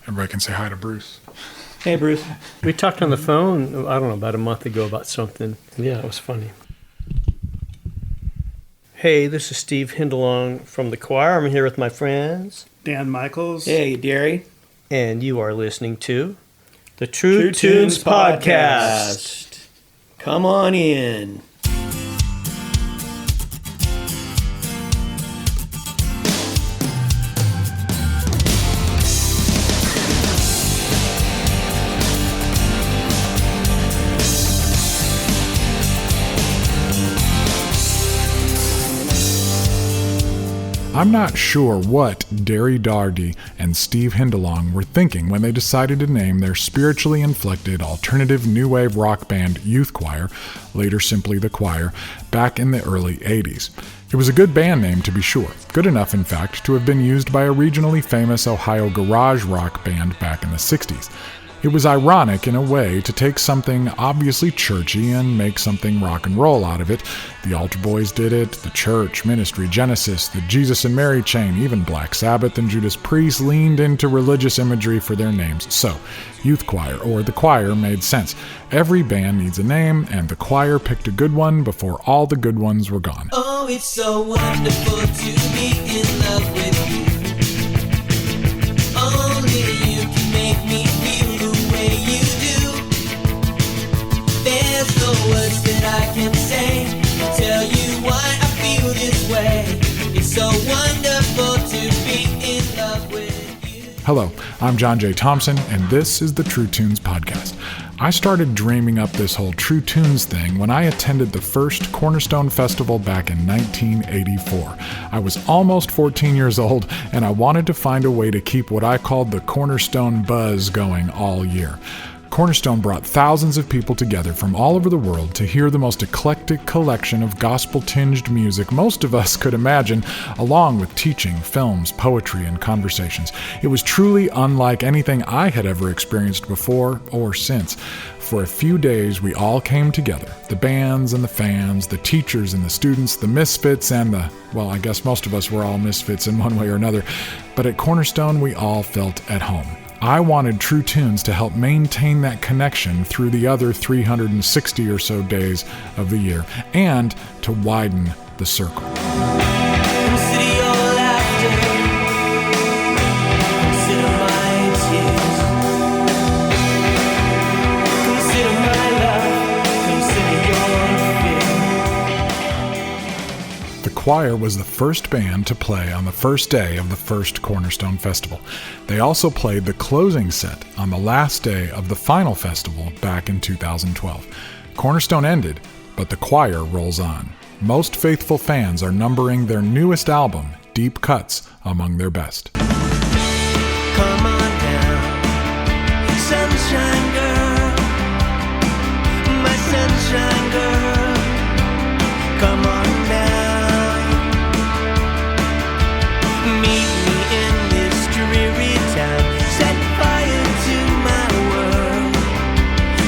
Everybody can say hi to Bruce. Hey, Bruce. We talked on the phone, I don't know, about a month ago about something. Yeah, it was funny. Hey, this is Steve Hindalong from the choir. I'm here with my friends. Dan Michaels. Hey, Derry. And you are listening to the True Tunes Podcast. Come on in. I'm not sure what Derry Dardy and Steve Hindalong were thinking when they decided to name their spiritually inflected alternative new wave rock band Youth Choir, later simply The Choir, back in the early 80s. It was a good band name to be sure, good enough in fact to have been used by a regionally famous Ohio garage rock band back in the 60s. It was ironic in a way to take something obviously churchy and make something rock and roll out of it. The Altar Boys did it, the Church, Ministry, Genesis, the Jesus and Mary chain, even Black Sabbath and Judas Priest leaned into religious imagery for their names. So, Youth Choir, or The Choir, made sense. Every band needs a name, and The Choir picked a good one before all the good ones were gone. Oh, it's so wonderful to be in love with you. Only you can make me feel you do. There's no words that I can say to tell you why I feel this way. It's so wonderful to be in love with you. Hello, I'm John J. Thompson, and this is the True Tunes Podcast. I started dreaming up this whole True Tunes thing when I attended the first Cornerstone Festival back in 1984. I was almost 14 years old, and I wanted to find a way to keep what I called the Cornerstone buzz going all year. Cornerstone brought thousands of people together from all over the world to hear the most eclectic collection of gospel-tinged music most of us could imagine, along with teaching, films, poetry, and conversations. It was truly unlike anything I had ever experienced before or since. For a few days, we all came together, the bands and the fans, the teachers and the students, the misfits and well, I guess most of us were all misfits in one way or another, but at Cornerstone, we all felt at home. I wanted True Tunes to help maintain that connection through the other 360 or so days of the year, and to widen the circle. Consider your laughter. Consider my tears. Consider my love. Consider your fear. The Choir was the first band to play on the first day of the first Cornerstone Festival. They also played the closing set on the last day of the final festival back in 2012. Cornerstone ended, but the Choir rolls on. Most faithful fans are numbering their newest album, Deep Cuts, among their best. Come on down, sunshine girl, my sunshine girl. Come on down. Meet me in this dreary town. Set fire to my world.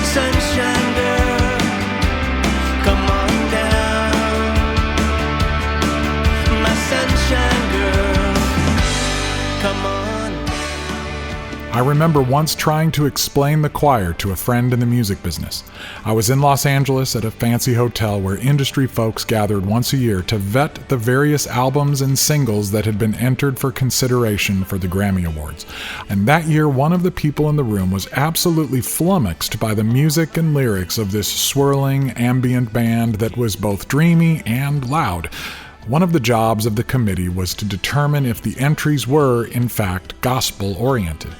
Sunshine girl, come on down. My sunshine girl, come on. I remember once trying to explain the Choir to a friend in the music business. I was in Los Angeles at a fancy hotel where industry folks gathered once a year to vet the various albums and singles that had been entered for consideration for the Grammy Awards. And that year, one of the people in the room was absolutely flummoxed by the music and lyrics of this swirling ambient band that was both dreamy and loud. One of the jobs of the committee was to determine if the entries were, in fact, gospel-oriented.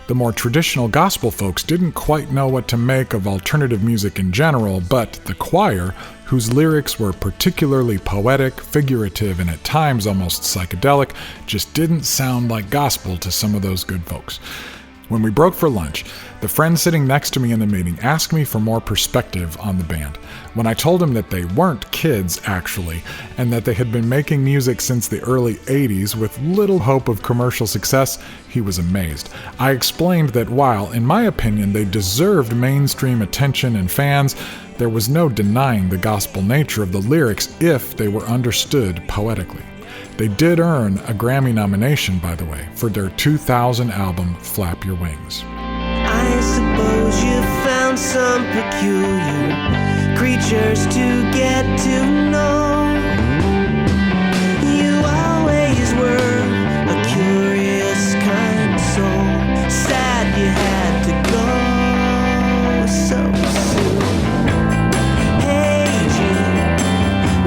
The more traditional gospel folks didn't quite know what to make of alternative music in general, but the Choir, whose lyrics were particularly poetic, figurative, and at times almost psychedelic, just didn't sound like gospel to some of those good folks. When we broke for lunch, the friend sitting next to me in the meeting asked me for more perspective on the band. When I told him that they weren't kids, actually, and that they had been making music since the early 80s with little hope of commercial success, he was amazed. I explained that while, in my opinion, they deserved mainstream attention and fans, there was no denying the gospel nature of the lyrics if they were understood poetically. They did earn a Grammy nomination, by the way, for their 2000 album Flap Your Wings. I suppose you found some peculiar creatures to get to know. You always were a curious kind of soul. Sad you had to go so soon. Hey Gene,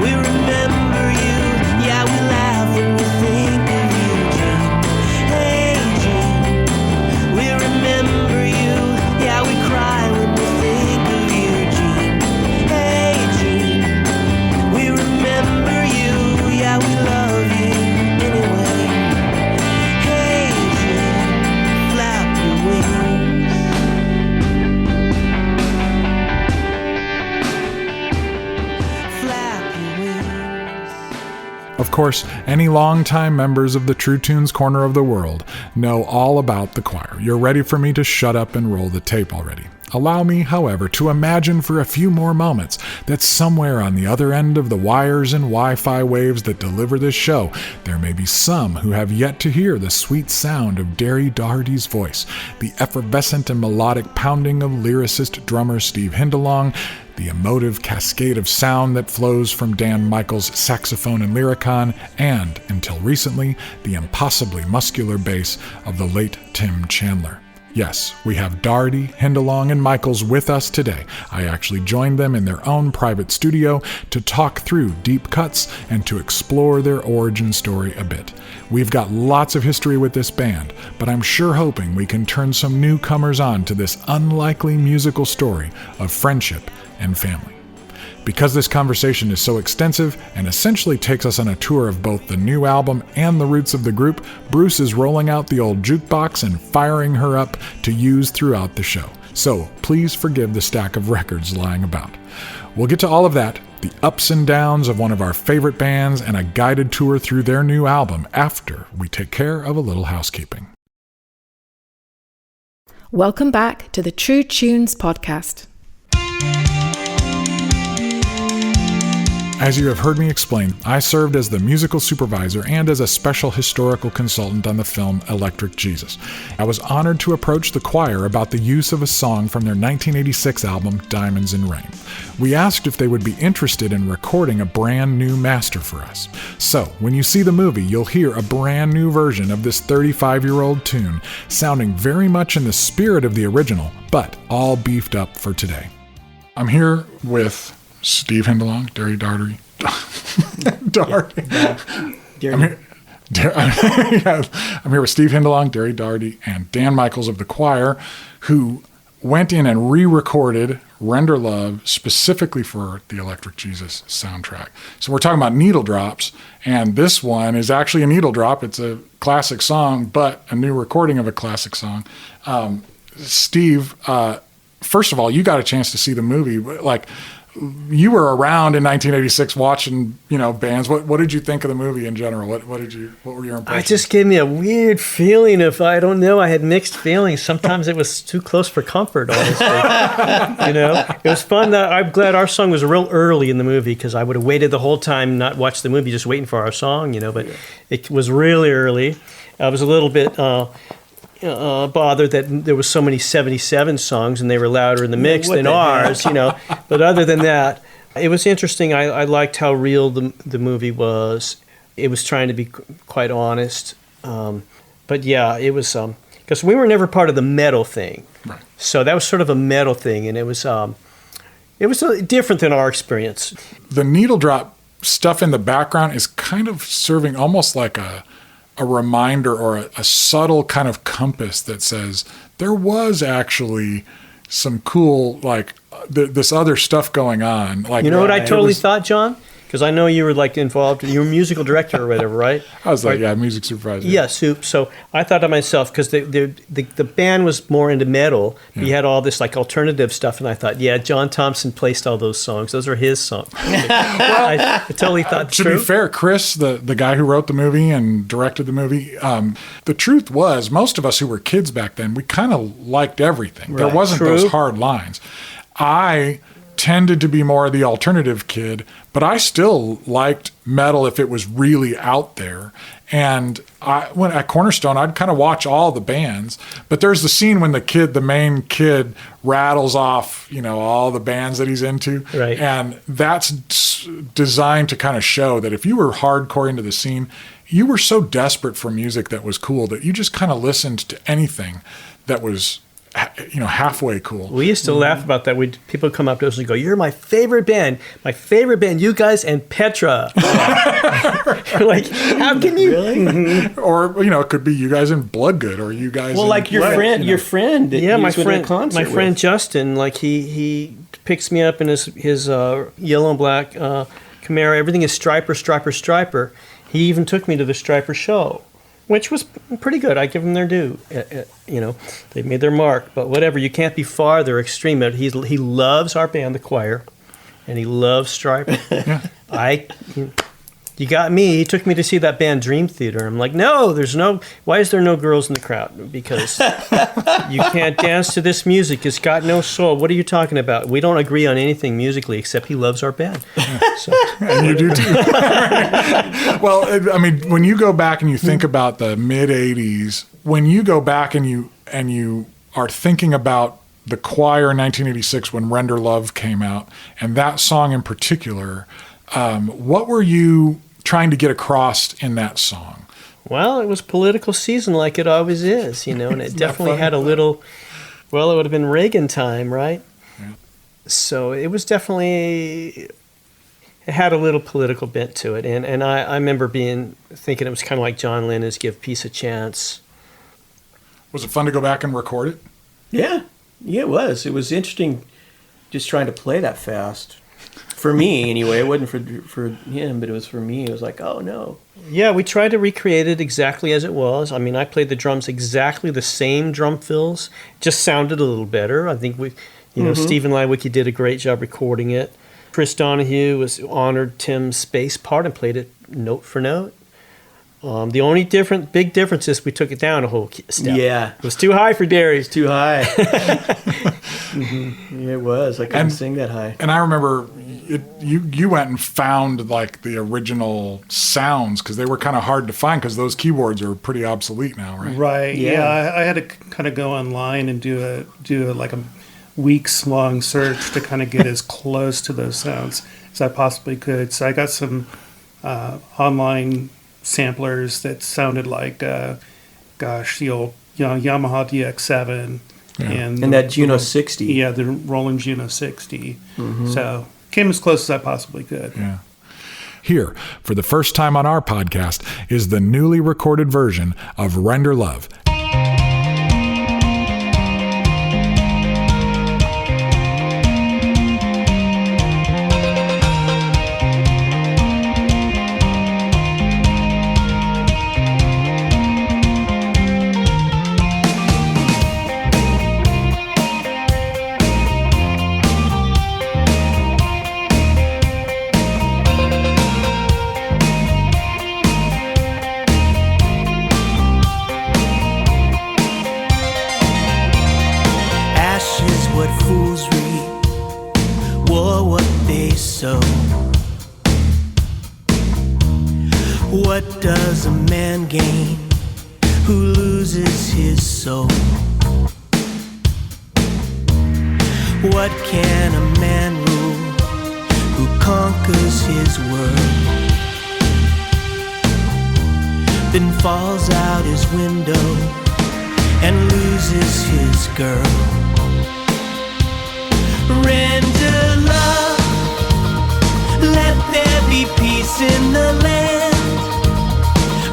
we remember you. Yeah, we laugh when we think of you, Gene. Hey Gene, we remember you. Yeah, we cry when we think of you, Gene. Hey Gene, we remember you. Yeah, we love you anyway. Hey Gene, flap your wings. Flap your wings. Of course, any longtime members of the True Tunes Corner of the World know all about the choir. You're ready for me to shut up and roll the tape already. Allow me, however, to imagine for a few more moments that somewhere on the other end of the wires and Wi-Fi waves that deliver this show, there may be some who have yet to hear the sweet sound of Derry Doherty's voice, the effervescent and melodic pounding of lyricist drummer Steve Hindalong, the emotive cascade of sound that flows from Dan Michaels' saxophone and lyricon, and, until recently, the impossibly muscular bass of the late Tim Chandler. Yes, we have Doherty, Hindalong, and Michaels with us today. I actually joined them in their own private studio to talk through deep cuts and to explore their origin story a bit. We've got lots of history with this band, but I'm sure hoping we can turn some newcomers on to this unlikely musical story of friendship and family. Because this conversation is so extensive and essentially takes us on a tour of both the new album and the roots of the group, Bruce is rolling out the old jukebox and firing her up to use throughout the show. So please forgive the stack of records lying about. We'll get to all of that, the ups and downs of one of our favorite bands, and a guided tour through their new album after we take care of a little housekeeping. Welcome back to the True Tunes podcast. As you have heard me explain, I served as the musical supervisor and as a special historical consultant on the film Electric Jesus. I was honored to approach the choir about the use of a song from their 1986 album Diamonds in Rain. We asked if they would be interested in recording a brand new master for us. So, when you see the movie, you'll hear a brand new version of this 35-year-old tune, sounding very much in the spirit of the original, but all beefed up for today. I'm here with Steve Hindalong, Derry Doherty. Doherty. I'm here with Steve Hindalong, Derry Doherty, and Dan Michaels of the choir, who went in and re-recorded Render Love specifically for the Electric Jesus soundtrack. So we're talking about Needle Drops, and this one is actually a needle drop. It's a classic song, but a new recording of a classic song. Steve, first of all, you got a chance to see the movie. Like, you were around in 1986 watching, bands. What did you think of the movie in general? What were your impressions? It just gave me a weird feeling of, I don't know, I had mixed feelings. Sometimes it was too close for comfort, honestly. It was fun. I'm glad our song was real early in the movie because I would have waited the whole time, not watched the movie, just waiting for our song, but it was really early. I was a little bit bothered that there was so many 77 songs and they were louder in the mix than ours, But other than that, it was interesting. I liked how real the movie was. It was trying to be quite honest. But yeah, it was because we were never part of the metal thing. Right. So that was sort of a metal thing, and it was different than our experience. The needle drop stuff in the background is kind of serving almost like a reminder or a subtle kind of compass that says there was actually some cool, this other stuff going on. Like, what I totally thought, John? Because I know you were involved. You were musical director or whatever, right? I was music supervisor. Yeah, so I thought to myself, because the band was more into metal. Yeah. He had all this alternative stuff, and I thought, John Thompson placed all those songs. Those are his songs. I totally thought. To be fair, Chris, the guy who wrote the movie and directed the movie, the truth was most of us who were kids back then, we kind of liked everything. Right. There wasn't those hard lines. tended to be more the alternative kid, but I still liked metal if it was really out there. And when at Cornerstone, I'd kind of watch all the bands, but there's the scene when the main kid rattles off, all the bands that he's into. Right. And that's designed to kind of show that if you were hardcore into the scene, you were so desperate for music that was cool that you just kind of listened to anything that was, halfway cool. We used to laugh about that. People come up to us and go, "You're my favorite band, you guys and Petra." You're like, how can you? Really? Or it could be you guys in Bloodgood, or you guys. Well, like your friend. That Yeah, you my was with at a concert my friend with. Justin. Like he picks me up in his yellow and black Camaro. Everything is striper. He even took me to the Striper show, which was pretty good. I give them their due. They made their mark. But whatever, you can't be farther extreme. He loves our band, The Choir, and he loves Striper. You got me. He took me to see that band Dream Theater. I'm like, no, why is there no girls in the crowd? Because you can't dance to this music. It's got no soul. What are you talking about? We don't agree on anything musically except he loves our band. So, and you do too. Well, I mean, when you go back and you think about the mid '80s, when you go back and you are thinking about The Choir in 1986 when Render Love came out, and that song in particular, what were you trying to get across in that song? well, it was political season like it always is, and it definitely had a little, it would have been Reagan time, right? Yeah. So it was definitely, it had a little political bent to it. And I remember thinking it was kind of like John Lennon's Give Peace a Chance. Was it fun to go back and record it? Yeah, it was. It was interesting just trying to play that fast. For me, anyway. It wasn't for him, but it was for me. It was like, oh, no. Yeah, we tried to recreate it exactly as it was. I mean, I played the drums exactly the same drum fills, just sounded a little better. I think Stephen Lywicki did a great job recording it. Chris Donahue honored Tim's bass part and played it note for note. The only big difference is we took it down a whole step. Yeah. It was too high for Darius. Too high. It was. I couldn't sing that high. And I remember you went and found like the original sounds because they were kind of hard to find because those keyboards are pretty obsolete now, right? Right. Yeah. Yeah. I had to kind of go online and do a weeks long search to kind of get as close to those sounds as I possibly could. So I got some online samplers that sounded like, the old Yamaha DX7 And that Juno 60. Yeah, the Roland Juno 60. Mm-hmm. So came as close as I possibly could. Yeah. Here, for the first time on our podcast, is the newly recorded version of Render Love. What does a man gain who loses his soul? What can a man rule who conquers his world? Then falls out his window and loses his girl. Render love, let there be peace in the land.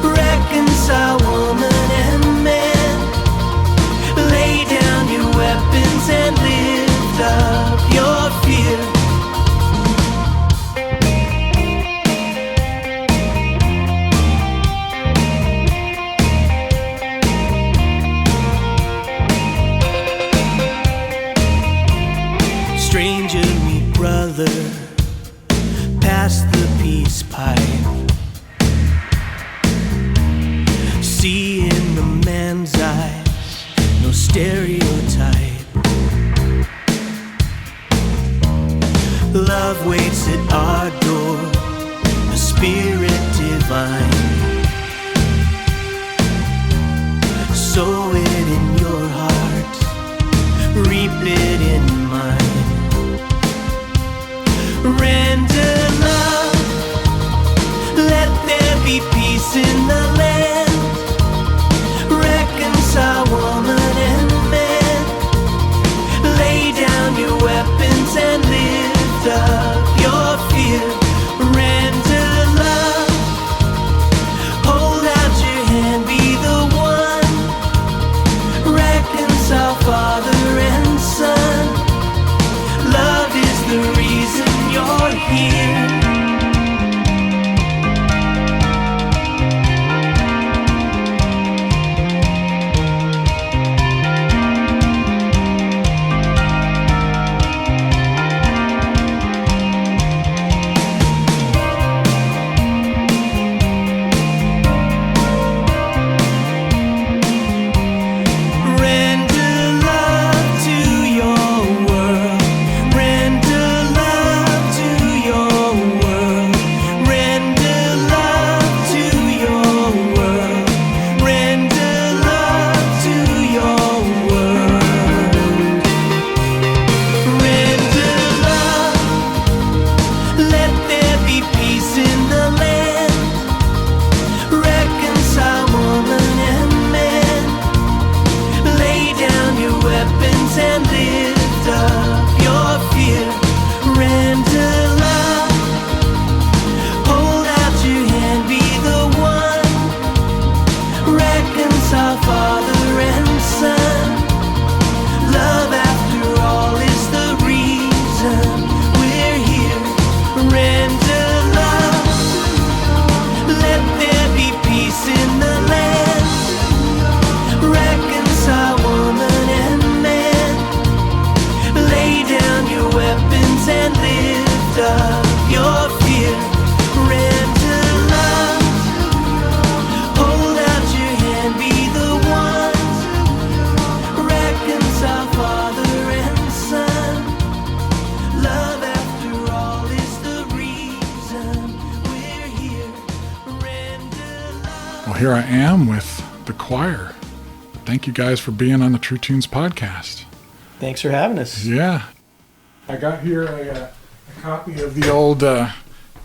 Reconcile woman and man. Lay down your weapons and lift up your fear. Stranger meet brother, pass the peace pipe. See in the man's eyes, no stereotype. love waits at our door, the Spirit divine. Sow it in your heart, reap it in mine. Render love, let there be peace in the land. Reconcile woman and man. Lay down your weapons and lift up your fear. Render love, hold out your hand, be the one. Reconcile father and son. Love is the reason you're here. Render love to your world. Render love to your world. Render love to your world. Render love to your world. Render love, let there be peace in the land. Reconcile woman and man. Lay down your weapons and lift up your fear. Render love, hold out your hand, be the one. Reconcile father and son. Love after all is the reason we're here. Render love, let there be peace in the land. Reconcile woman and man. Lay down your weapons and lift up your fear. Render love, hold out your hand, be the one. Reconcile father and son. Love after all is the reason we're here. Render love. Well, here I am with the choir. Thank you guys for being on the True Tunes podcast. Thanks for having us. Yeah. I got here a copy of the old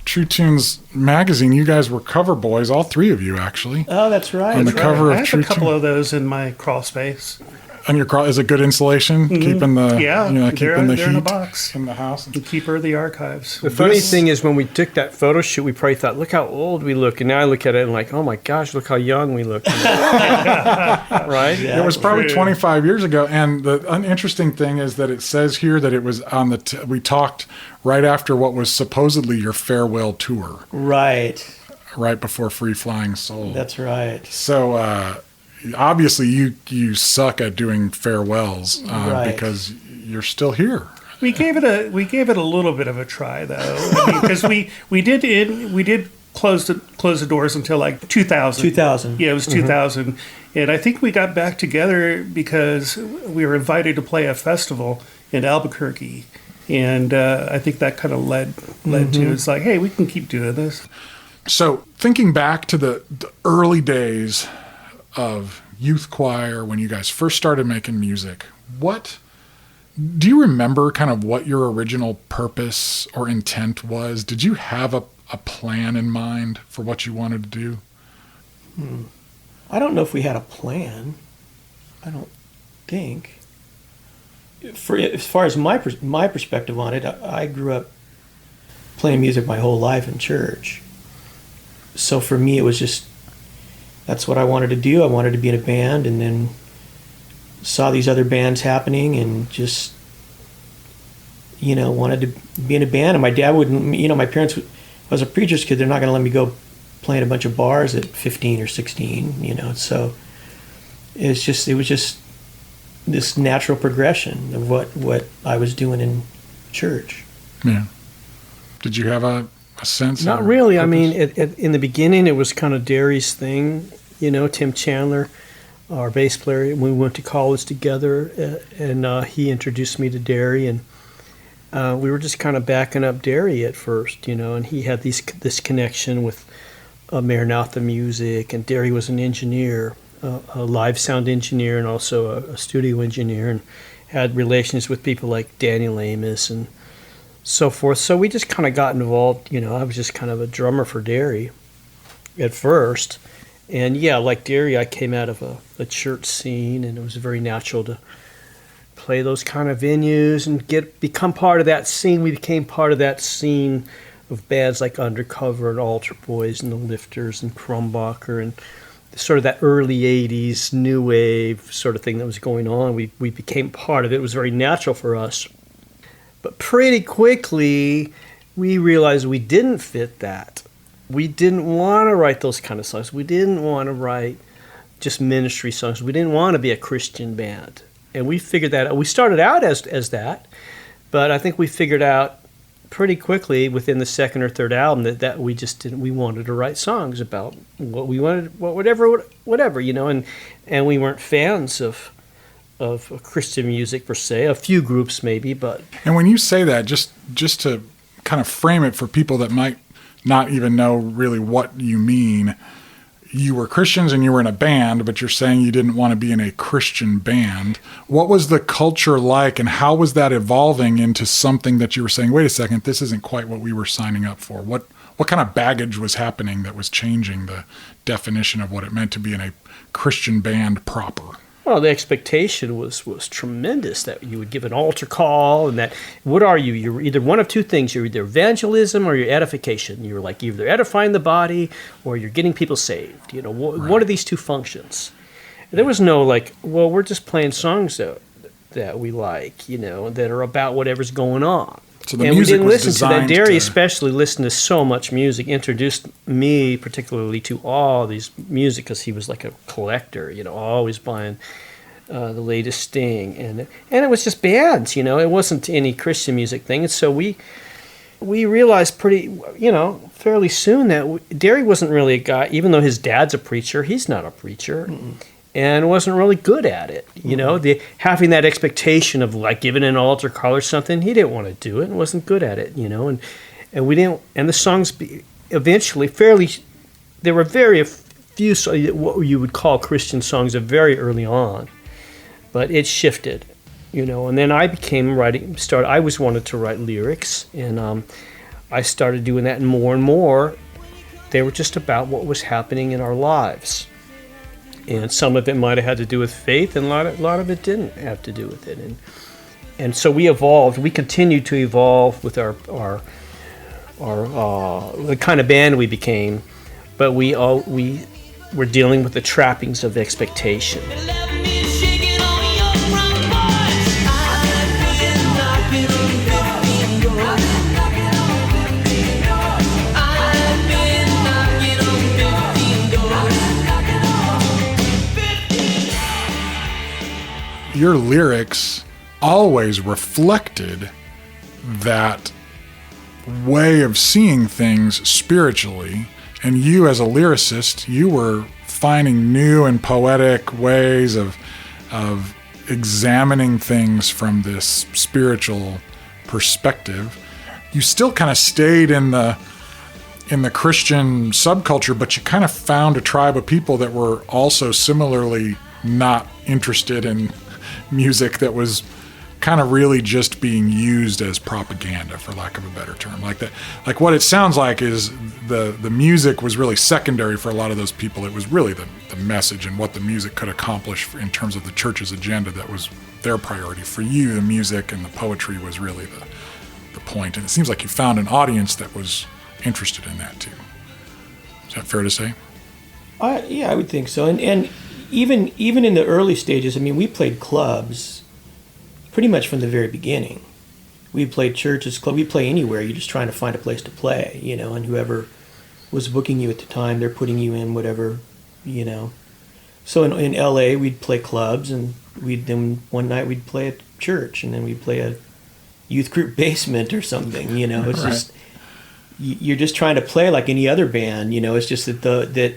True Tunes magazine. You guys were cover boys, all three of you, actually. Oh, that's right. On the cover I of have True a couple Tunes. of those in my crawl space. And your is it good insulation? Keeping the Yeah, keeping the they're in a heat box. in the house. The keeper of the archives. The funny This- thing is, when we took that photo shoot, we probably thought, "Look how old we look," and now I look at it and like, "Oh my gosh, look how young we look." Right? Yeah. It was probably True. 25 years ago, and the uninteresting thing is that it says here that it was on the. We talked right after what was supposedly your farewell tour, Right. right before Free Flying Soul. That's right. So obviously you suck at doing farewells Right. because you're still here. We gave it a little bit of a try though, because we did close the doors until like 2000. 2000. Yeah, it was 2000, and I think we got back together because we were invited to play a festival in Albuquerque, and I think that kind of led to it's like, hey, we can keep doing this. So thinking back to the early days of youth choir when you guys first started making music, what do you remember kind of what your original purpose or intent was? Did you have a plan in mind for what you wanted to do? I don't know if we had a plan. I don't think. As far as my perspective on it, I grew up playing music my whole life in church. So for me, it was just, that's what I wanted to do. I wanted to be in a band, and then saw these other bands happening and just, wanted to be in a band. And my dad wouldn't, my parents, I was a preacher's kid. They're not going to let me go play in a bunch of bars at 15 or 16, So it was just this natural progression of what I was doing in church. Yeah. Did you have a sense? Not or really. I purpose? mean, in the beginning, it was kind of Derry's thing. Tim Chandler, our bass player, we went to college together, and he introduced me to Derry. And we were just kind of backing up Derry at first, and he had this connection with Maranatha Music, and Derry was an engineer, a live sound engineer, and also a studio engineer, and had relations with people like Daniel Amos and so forth. So we just kind of got involved. I was just kind of a drummer for Derry at first. And yeah, like Derry, I came out of a church scene, and it was very natural to play those kind of venues and become part of that scene. We became part of that scene of bands like Undercover and Altar Boys and the Lifters and Krumbacher and sort of that early 80s new wave sort of thing that was going on. We became part of it. It was very natural for us. But pretty quickly, we realized we didn't fit that. We didn't want to write those kind of songs. We didn't want to write just ministry songs. We didn't want to be a Christian band. And we figured that out. We started out as that, but I think we figured out pretty quickly within the second or third album that we just didn't. We wanted to write songs about what we wanted, whatever, and we weren't fans of Christian music per se. A few groups maybe, but. And when you say that, just to kind of frame it for people that might not even know really what you mean, you were Christians and you were in a band, but you're saying you didn't want to be in a Christian band. What was the culture like, and how was that evolving into something that you were saying, wait a second, this isn't quite what we were signing up for? What kind of baggage was happening that was changing the definition of what it meant to be in a Christian band proper? Well, the expectation was tremendous that you would give an altar call, and that, what are you? You're either one of two things. You're either evangelism or you're edification. You're like either edifying the body or you're getting people saved. What are these two functions? And there was no we're just playing songs that we like, that are about whatever's going on. So the and music we didn't was listen to that. designed Derry to- especially listened to so much music, introduced me particularly to all these music because he was like a collector, always buying the latest Sting. And it was just bands, it wasn't any Christian music thing. And so we realized fairly soon that Derry wasn't really a guy, even though his dad's a preacher, he's not a preacher. Mm-mm. And wasn't really good at it, having that expectation of giving an altar call or something. He didn't want to do it and wasn't good at it, and we didn't. And the songs eventually there were very few what you would call Christian songs very early on, but it shifted, And then I became I always wanted to write lyrics, and I started doing that, and more. They were just about what was happening in our lives. And some of it might have had to do with faith, and a lot of it didn't have to do with it. And so we evolved. We continued to evolve with our the kind of band we became, but we were dealing with the trappings of expectation. Your lyrics always reflected that way of seeing things spiritually, and you as a lyricist, you were finding new and poetic ways of examining things from this spiritual perspective. You still kind of stayed in the Christian subculture, but you kind of found a tribe of people that were also similarly not interested in music that was kind of really just being used as propaganda, for lack of a better term. Like what it sounds like is the music was really secondary for a lot of those people. It was really the message and what the music could accomplish in terms of the church's agenda that was their priority. For you, the music and the poetry was really the point. And it seems like you found an audience that was interested in that too. Is that fair to say? Yeah, I would think so. And even in the early stages, we played clubs pretty much from the very beginning. We played churches, club. We play anywhere. You're just trying to find a place to play, and whoever was booking you at the time, they're putting you in whatever, So in LA, we'd play clubs, and then one night we'd play at church, and then we'd play a youth group basement or something, It's Right. just, you're just trying to play like any other band, It's just that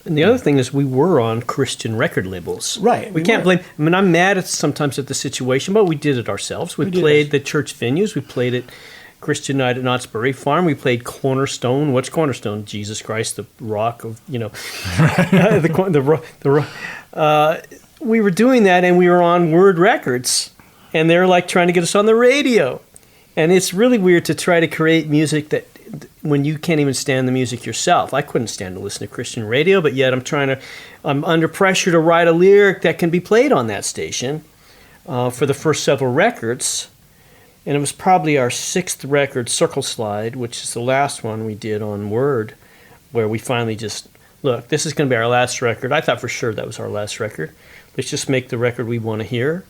And the other thing is we were on Christian record labels. Right, We we can't were. blame. I mean, I'm mad sometimes at the situation, but we did it ourselves. We did played it. the church venues. We played at Christian Night at Knott's Berry Farm. We played Cornerstone. What's Cornerstone? Jesus Christ, the rock of, we were doing that, and we were on Word Records, and they're like trying to get us on the radio. And it's really weird to try to create music that when you can't even stand the music yourself. I couldn't stand to listen to Christian radio, but yet I'm under pressure to write a lyric that can be played on that station for the first several records. And it was probably our 6th record, Circle Slide, which is the last one we did on Word, where we finally just, look, this is going to be our last record. I thought for sure that was our last record. Let's just make the record we want to hear.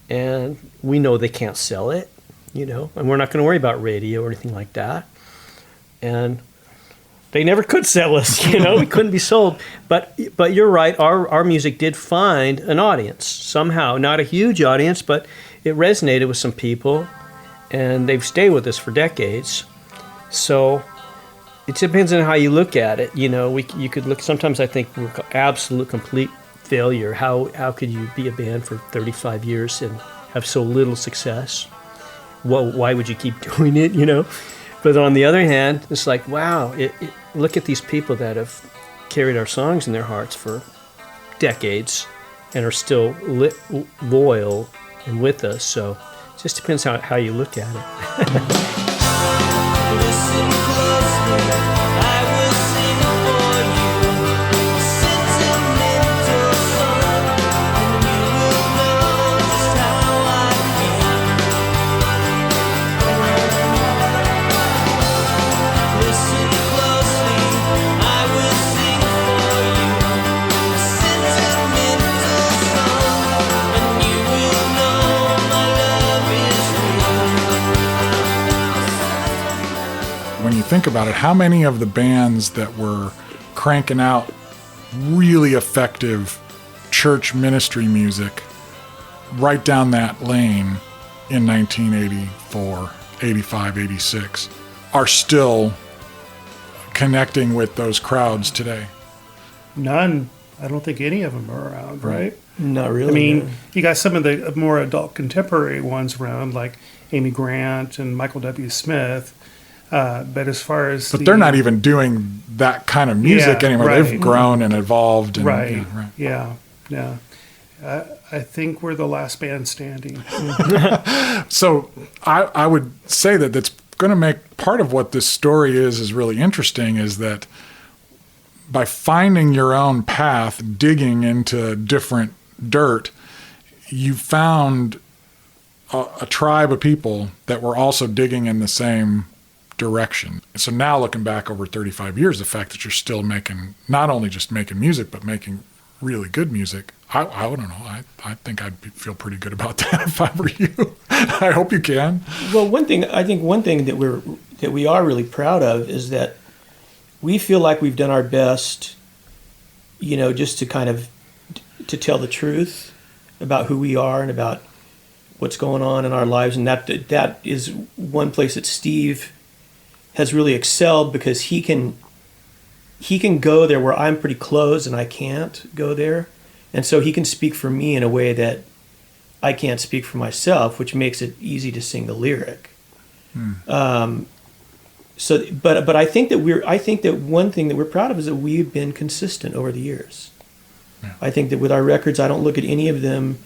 And we know they can't sell it, and we're not going to worry about radio or anything like that. And they never could sell us, we couldn't be sold. But you're right, our music did find an audience somehow. Not a huge audience, but it resonated with some people, and they've stayed with us for decades. So it depends on how you look at it. You could look, sometimes I think we're absolute complete failure. How could you be a band for 35 years and have so little success? Why would you keep doing it, But on the other hand, it's like, wow, look at these people that have carried our songs in their hearts for decades and are still loyal and with us. So it just depends how you look at it. Listen closely, I will sing for you a sentimental song, and you will know just how I feel. Listen closely, I will sing for you a sentimental song, and you will know my love is real. When you think about it, how many of the bands that were cranking out really effective church ministry music right down that lane in 1984, 85, 86 are still connecting with those crowds today? None. I don't think any of them are around, right? Not really. I mean, no. you got some of the more adult contemporary ones around, like Amy Grant and Michael W. Smith. But as far as But they're not even doing that kind of music Yeah, anymore. right. They've grown and evolved. And, right. yeah, Yeah. I think we're the last band standing. So I would say that that's going to make part of what this story is really interesting, is that by finding your own path, digging into different dirt, you found a tribe of people that were also digging in the same direction. So now looking back over 35 years, the fact that you're still making, not only just making music, but making really good music, I don't know. I think I'd feel pretty good about that if I were you. I hope you can. Well, one thing that we are really proud of is that we feel like we've done our best, just to kind of to tell the truth about who we are and about what's going on in our lives, and that is one place that Steve has really excelled, because he can go there where I'm pretty close and I can't go there, and so he can speak for me in a way that I can't speak for myself, which makes it easy to sing the lyric. But I think that one thing that we're proud of is that we've been consistent over the years. Yeah. I think that with our records, I don't look at any of them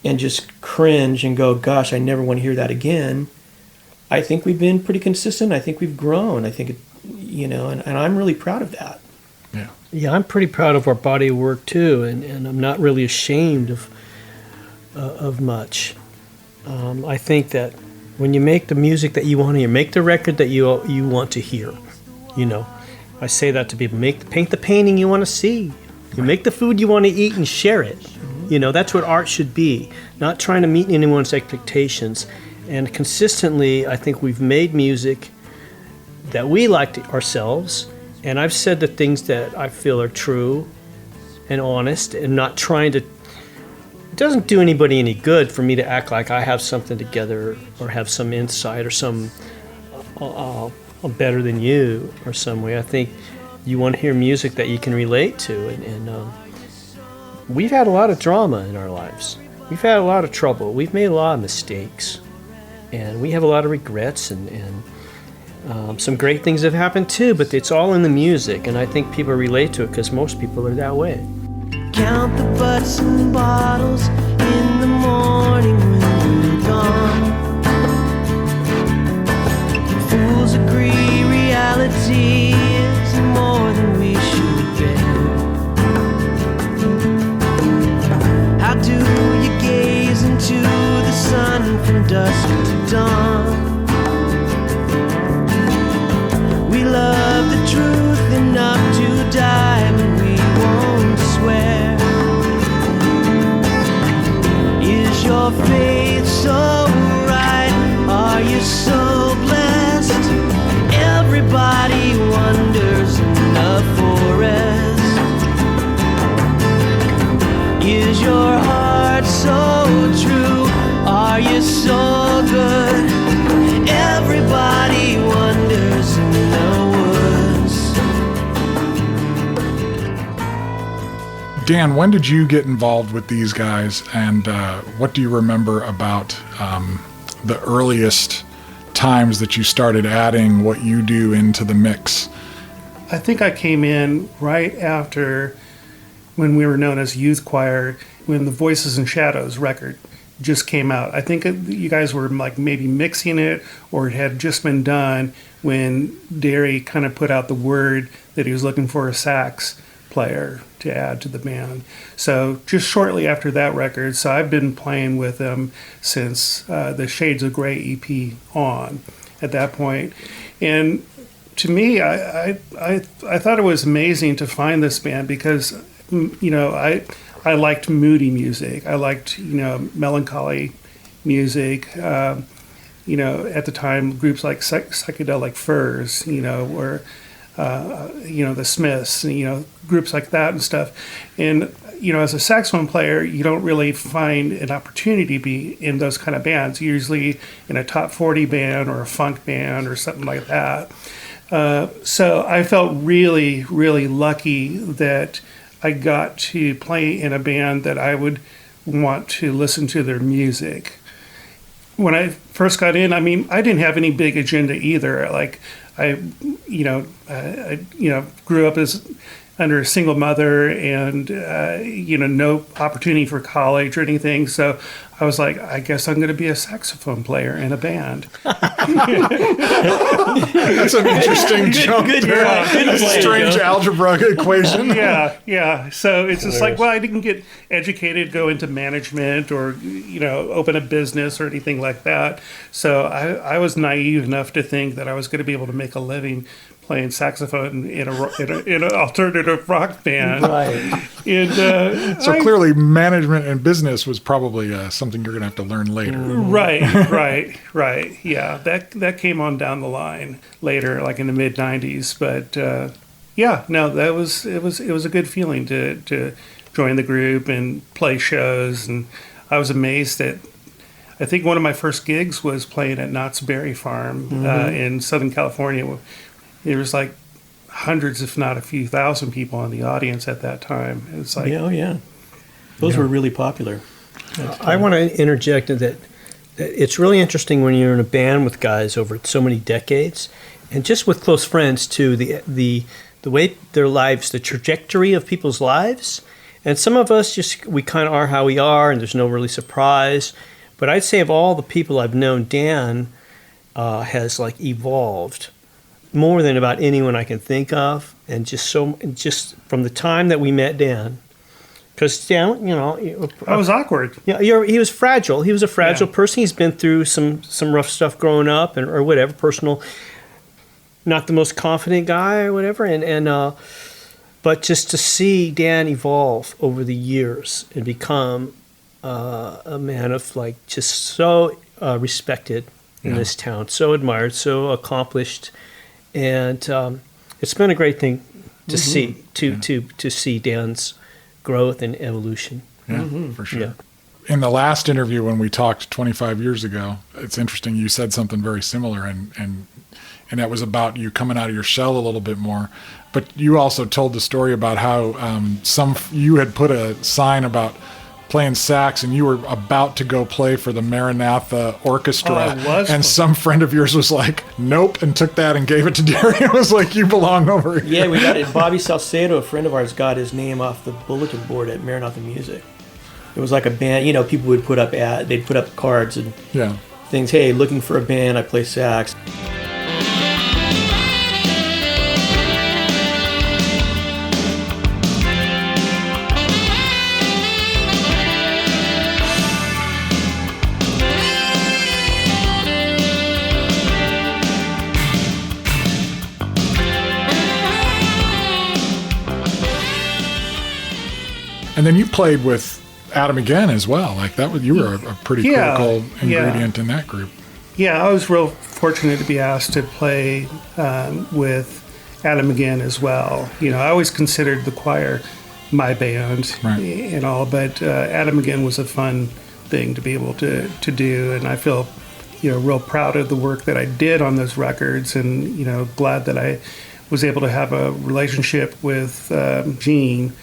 and just cringe and go, gosh, I never want to hear that again. I think we've been pretty consistent. I think we've grown. I think, and I'm really proud of that. Yeah. Yeah, I'm pretty proud of our body of work too, and I'm not really ashamed of much. I think that when you make the music that you want to hear, make the record that you want to hear. I say that to people: paint the painting you want to see. You make the food you want to eat and share it. That's what art should be. Not trying to meet anyone's expectations. And consistently, I think we've made music that we like ourselves. And I've said the things that I feel are true and honest, and not trying to. It doesn't do anybody any good for me to act like I have something together or have some insight or some I'm better than you or some way. I think you want to hear music that you can relate to. And we've had a lot of drama in our lives. We've had a lot of trouble. We've made a lot of mistakes. And we have a lot of regrets, and some great things have happened too, but it's all in the music, and I think people relate to it because most people are that way. Count the butts and bottles in the morning when you're gone. Fools agree reality is more than we should bear. How do you gaze into the sun from dusk to dawn? We love the truth enough to die, but we won't swear. Is your faith so right? Are you so blessed? Everybody wonders in the forest. Is your heart so true? Are you so good? Everybody wonders in the woods. Dan, when did you get involved with these guys, and what do you remember about the earliest times that you started adding what you do into the mix? I think I came in right after when we were known as Youth Choir, when the Voices and Shadows record just came out. I think you guys were like maybe mixing it, or it had just been done when Derry kind of put out the word that he was looking for a sax player to add to the band. So just shortly after that record, so I've been playing with them since the Shades of Grey EP on at that point. And to me, I thought it was amazing to find this band because, you know, I liked moody music. I liked, you know, melancholy music. You know, at the time, groups like Psychedelic Furs, you know, or, you know, the Smiths, you know, groups like that and stuff. And, you know, as a saxophone player, you don't really find an opportunity to be in those kind of bands, usually in a top 40 band or a funk band or something like that. So I felt really, really lucky that I got to play in a band that I would want to listen to their music. When I first got in, I mean, I didn't have any big agenda either. Like, I grew up under a single mother and, you know, no opportunity for college or anything. So I was like, I guess I'm going to be a saxophone player in a band. That's an interesting jump there. A strange algebra equation. Yeah. So it's just like, well, I didn't get educated, go into management or, you know, open a business or anything like that. So I was naive enough to think that I was going to be able to make a living playing saxophone in an alternative rock band. Right. And, So clearly management and business was probably something you're going to have to learn later. Right. Yeah, that came on down the line later, like in the mid '90s. But yeah, no, it was a good feeling to join the group and play shows. And I was amazed that I think one of my first gigs was playing at Knott's Berry Farm in Southern California. There was like hundreds, if not a few thousand people in the audience at that time. It's like, Yeah. Those were really popular. I want to interject that it's really interesting when you're in a band with guys over so many decades, and just with close friends too. The way their lives, the trajectory of people's lives, and some of us we kind of are how we are, and there's no really surprise. But I'd say of all the people I've known, Dan has like evolved more than about anyone I can think of, and just from the time that we met Dan. Because Dan, you know, I was awkward. Yeah, he was fragile. He was a fragile person. He's been through some rough stuff growing up, or whatever, personal. Not the most confident guy, or whatever. But just to see Dan evolve over the years and become a man of like just so respected in this town, so admired, so accomplished, and it's been a great thing to see to see Dan's growth and evolution. Yeah, for sure. Yeah. in the last interview when we talked 25 years ago, it's interesting. You said something very similar, and that was about you coming out of your shell a little bit more. But you also told the story about how you had put a sign about playing sax, and you were about to go play for the Maranatha Orchestra, and some friend of yours was like, "Nope," and took that and gave it to Jerry. It was like, "You belong over here." Yeah, we got it. Bobby Salcedo, a friend of ours, got his name off the bulletin board at Maranatha Music. It was like a band. People would put up they'd put up cards and things. Hey, looking for a band. I play sax. And then you played with Adam again as well. Like you were a pretty critical ingredient in that group. Yeah, I was real fortunate to be asked to play with Adam again as well. I always considered the choir my band and all, but Adam again was a fun thing to be able to do, and I feel real proud of the work that I did on those records, and glad that I was able to have a relationship with Gene.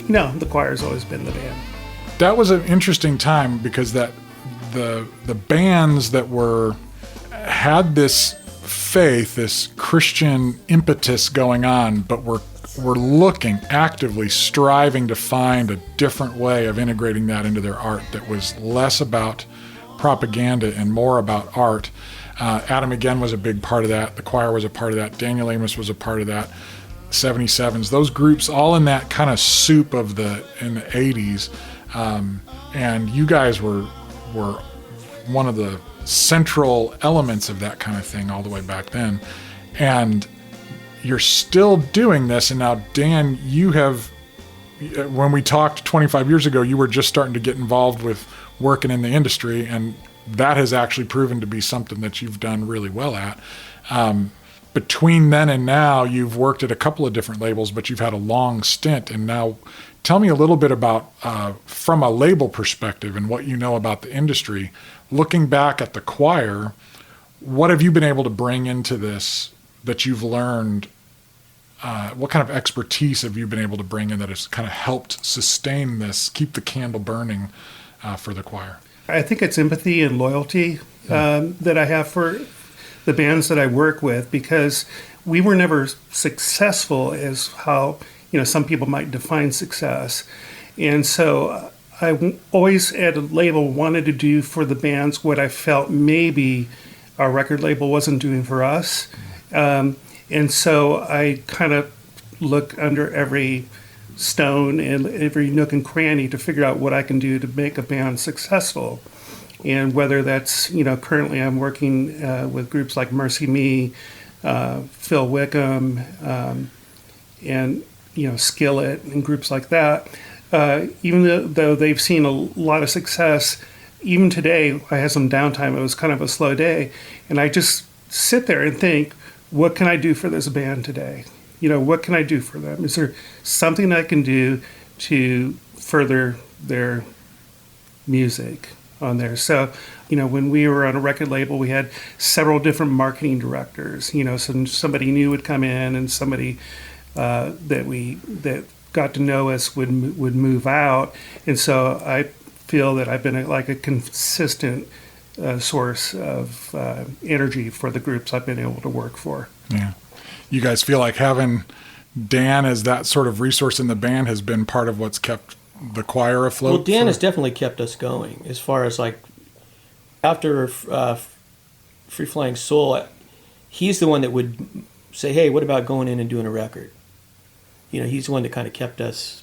No, the choir's always been the band. That was an interesting time because the bands that had this faith, this Christian impetus going on, but were looking, actively striving to find a different way of integrating that into their art that was less about propaganda and more about art. Adam again was a big part of that. The choir was a part of that. Daniel Amos was a part of that. 77s, those groups all in that kind of soup in the 80s, and you guys were one of the central elements of that kind of thing all the way back then, and you're still doing this. And now, Dan, when we talked 25 years ago, you were just starting to get involved with working in the industry, and that has actually proven to be something that you've done really well at. Between then and now, you've worked at a couple of different labels, but you've had a long stint. And now tell me a little bit about, from a label perspective and what you know about the industry, looking back at the choir, what have you been able to bring into this that you've learned? What kind of expertise have you been able to bring in that has kind of helped sustain this, keep the candle burning for the choir? I think it's empathy and loyalty that I have for the bands that I work with, because we were never successful as how some people might define success, and so I always at a label wanted to do for the bands what I felt maybe our record label wasn't doing for us, and so I kind of look under every stone and every nook and cranny to figure out what I can do to make a band successful. And whether that's, currently I'm working with groups like Mercy Me, Phil Wickham, and, Skillet and groups like that, even though they've seen a lot of success, even today I had some downtime. It was kind of a slow day. And I just sit there and think, what can I do for this band today? What can I do for them? Is there something I can do to further their music on there? So, when we were on a record label, we had several different marketing directors. Somebody new would come in, and somebody that got to know us would move out. And so I feel that I've been a consistent source of energy for the groups I've been able to work for. Yeah, you guys feel like having Dan as that sort of resource in the band has been part of what's kept the choir afloat? Well, Dan has definitely kept us going as far as like after Free Flying Soul, he's the one that would say, "Hey, what about going in and doing a record?" He's the one that kind of kept us.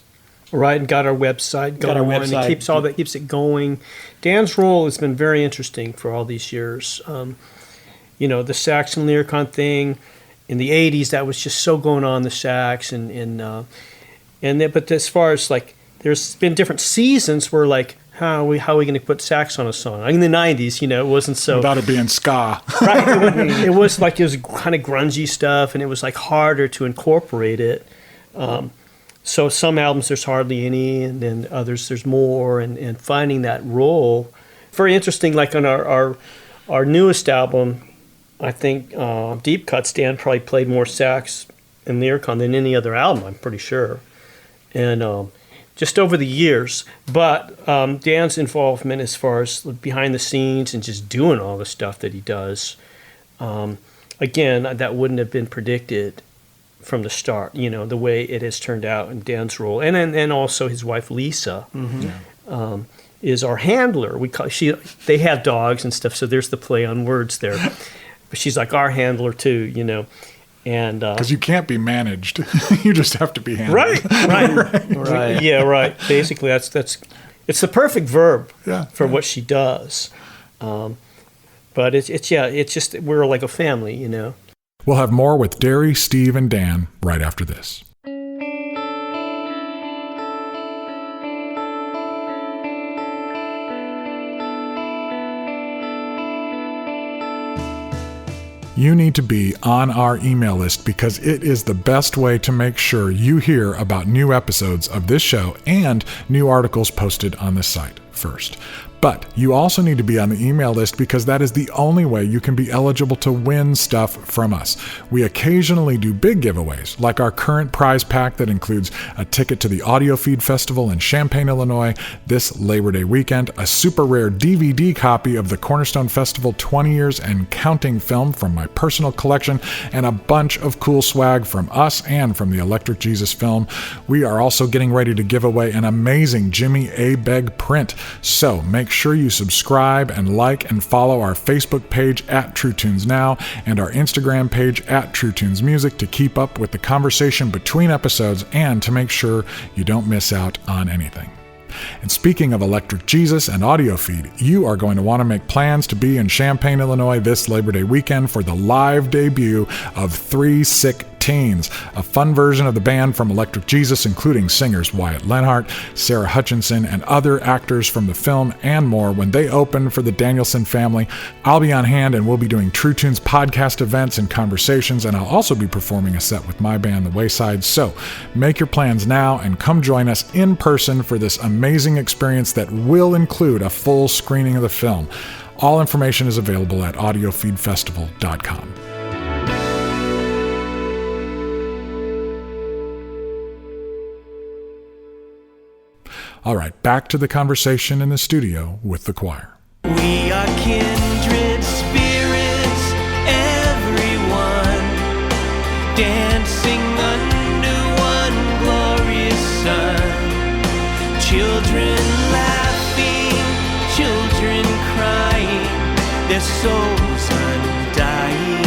Right, and got our website going. Got our website. And keeps it going. Dan's role has been very interesting for all these years. The sax and Lyricon thing in the '80s, that was just so going on, the sax but as far as like, there's been different seasons where like, how are we going to put sax on a song? In the '90s, it wasn't so. Without it being ska. Right, it was kind of grungy stuff, and it was like harder to incorporate it. So some albums there's hardly any, and then others there's more, and finding that role, very interesting. Like on our newest album, I think Deep Cuts, Dan probably played more sax and Lyricon than any other album, I'm pretty sure, and just over the years. But Dan's involvement as far as behind the scenes and just doing all the stuff that he does, again, that wouldn't have been predicted from the start, the way it has turned out in Dan's role, and also his wife Lisa is our handler. They have dogs and stuff, so there's the play on words there. But she's like our handler too, and because you can't be managed, you just have to be handled. Right. Yeah, right. Basically, that's it's the perfect verb for what she does. But it's just we're like a family, We'll have more with Derry, Steve, and Dan right after this. You need to be on our email list because it is the best way to make sure you hear about new episodes of this show and new articles posted on the site first. But you also need to be on the email list because that is the only way you can be eligible to win stuff from us. We occasionally do big giveaways, like our current prize pack that includes a ticket to the Audio Feed Festival in Champaign, Illinois this Labor Day weekend, a super rare DVD copy of the Cornerstone Festival 20 Years and Counting film from my personal collection, and a bunch of cool swag from us and from the Electric Jesus film. We are also getting ready to give away an amazing Jimmy A. Begg print, so make sure you subscribe and like and follow our Facebook page at True Tunes Now and our Instagram page at True Tunes Music to keep up with the conversation between episodes and to make sure you don't miss out on anything. And speaking of Electric Jesus and Audio Feed, you are going to want to make plans to be in Champaign, Illinois this Labor Day weekend for the live debut of Three Sick Teens, a fun version of the band from Electric Jesus, including singers Wyatt Lenhart, Sarah Hutchinson, and other actors from the film and more when they open for the Danielson family. I'll be on hand and we'll be doing True Tunes podcast events and conversations, and I'll also be performing a set with my band, The Wayside. So make your plans now and come join us in person for this amazing experience that will include a full screening of the film. All information is available at audiofeedfestival.com. All right, back to the conversation in the studio with the choir. We are kindred spirits, everyone, dancing under one glorious sun. Children laughing, children crying, their souls undying.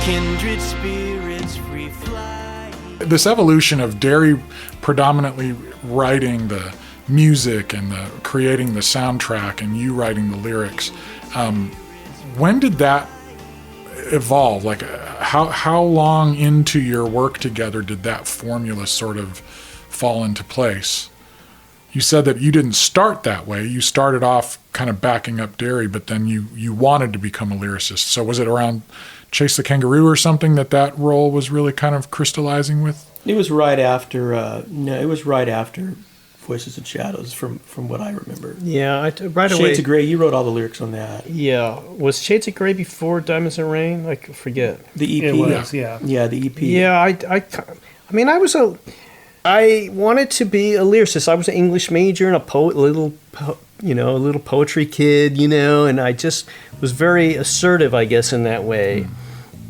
Kindred spirits free flying. This evolution of Derry predominantly writing the music and creating the soundtrack and you writing the lyrics, when did that evolve? Like how long into your work together did that formula sort of fall into place? You said that you didn't start that way. You started off kind of backing up Derry, but then you wanted to become a lyricist. So was it around Chase the Kangaroo or something that role was really kind of crystallizing with? It was right after. It was right after Voices and Shadows, from what I remember. Yeah, right away. Shades of Grey. You wrote all the lyrics on that. Yeah, was Shades of Grey before Diamonds and Rain? I forget. The EP. It was, yeah. Yeah, the EP. Yeah, I wanted to be a lyricist. I was an English major and a poet, a little poetry kid, and I just was very assertive, I guess, in that way,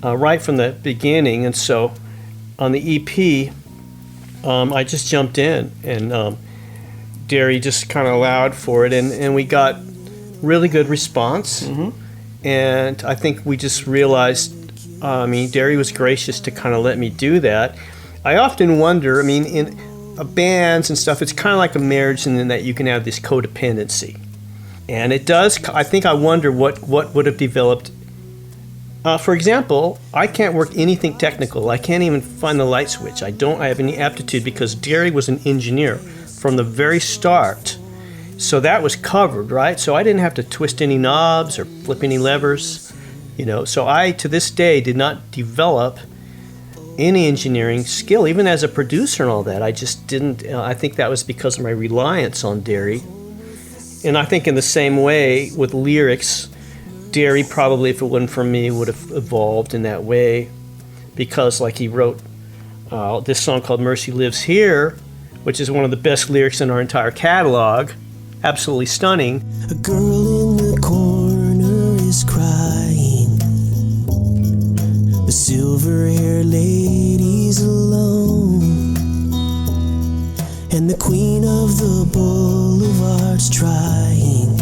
right from the beginning. And so on the EP, I just jumped in, and Derry just kind of allowed for it, and we got really good response. And I think we just realized, Derry was gracious to kind of let me do that. I often wonder, in bands and stuff, it's kind of like a marriage in that you can have this codependency. And it does, I think I wonder what would have developed. For example, I can't work anything technical. I can't even find the light switch. I have any aptitude because Derry was an engineer from the very start. So that was covered, right? So I didn't have to twist any knobs or flip any levers, So I, to this day, did not develop any engineering skill, even as a producer and all that. I just didn't. I think that was because of my reliance on Derry. And I think in the same way with lyrics, Derry probably, if it wasn't for me, would have evolved in that way, because like he wrote this song called Mercy Lives Here, which is one of the best lyrics in our entire catalog, absolutely stunning. A girl in the corner is crying. The silver-haired lady's alone, and the queen of the boulevard's trying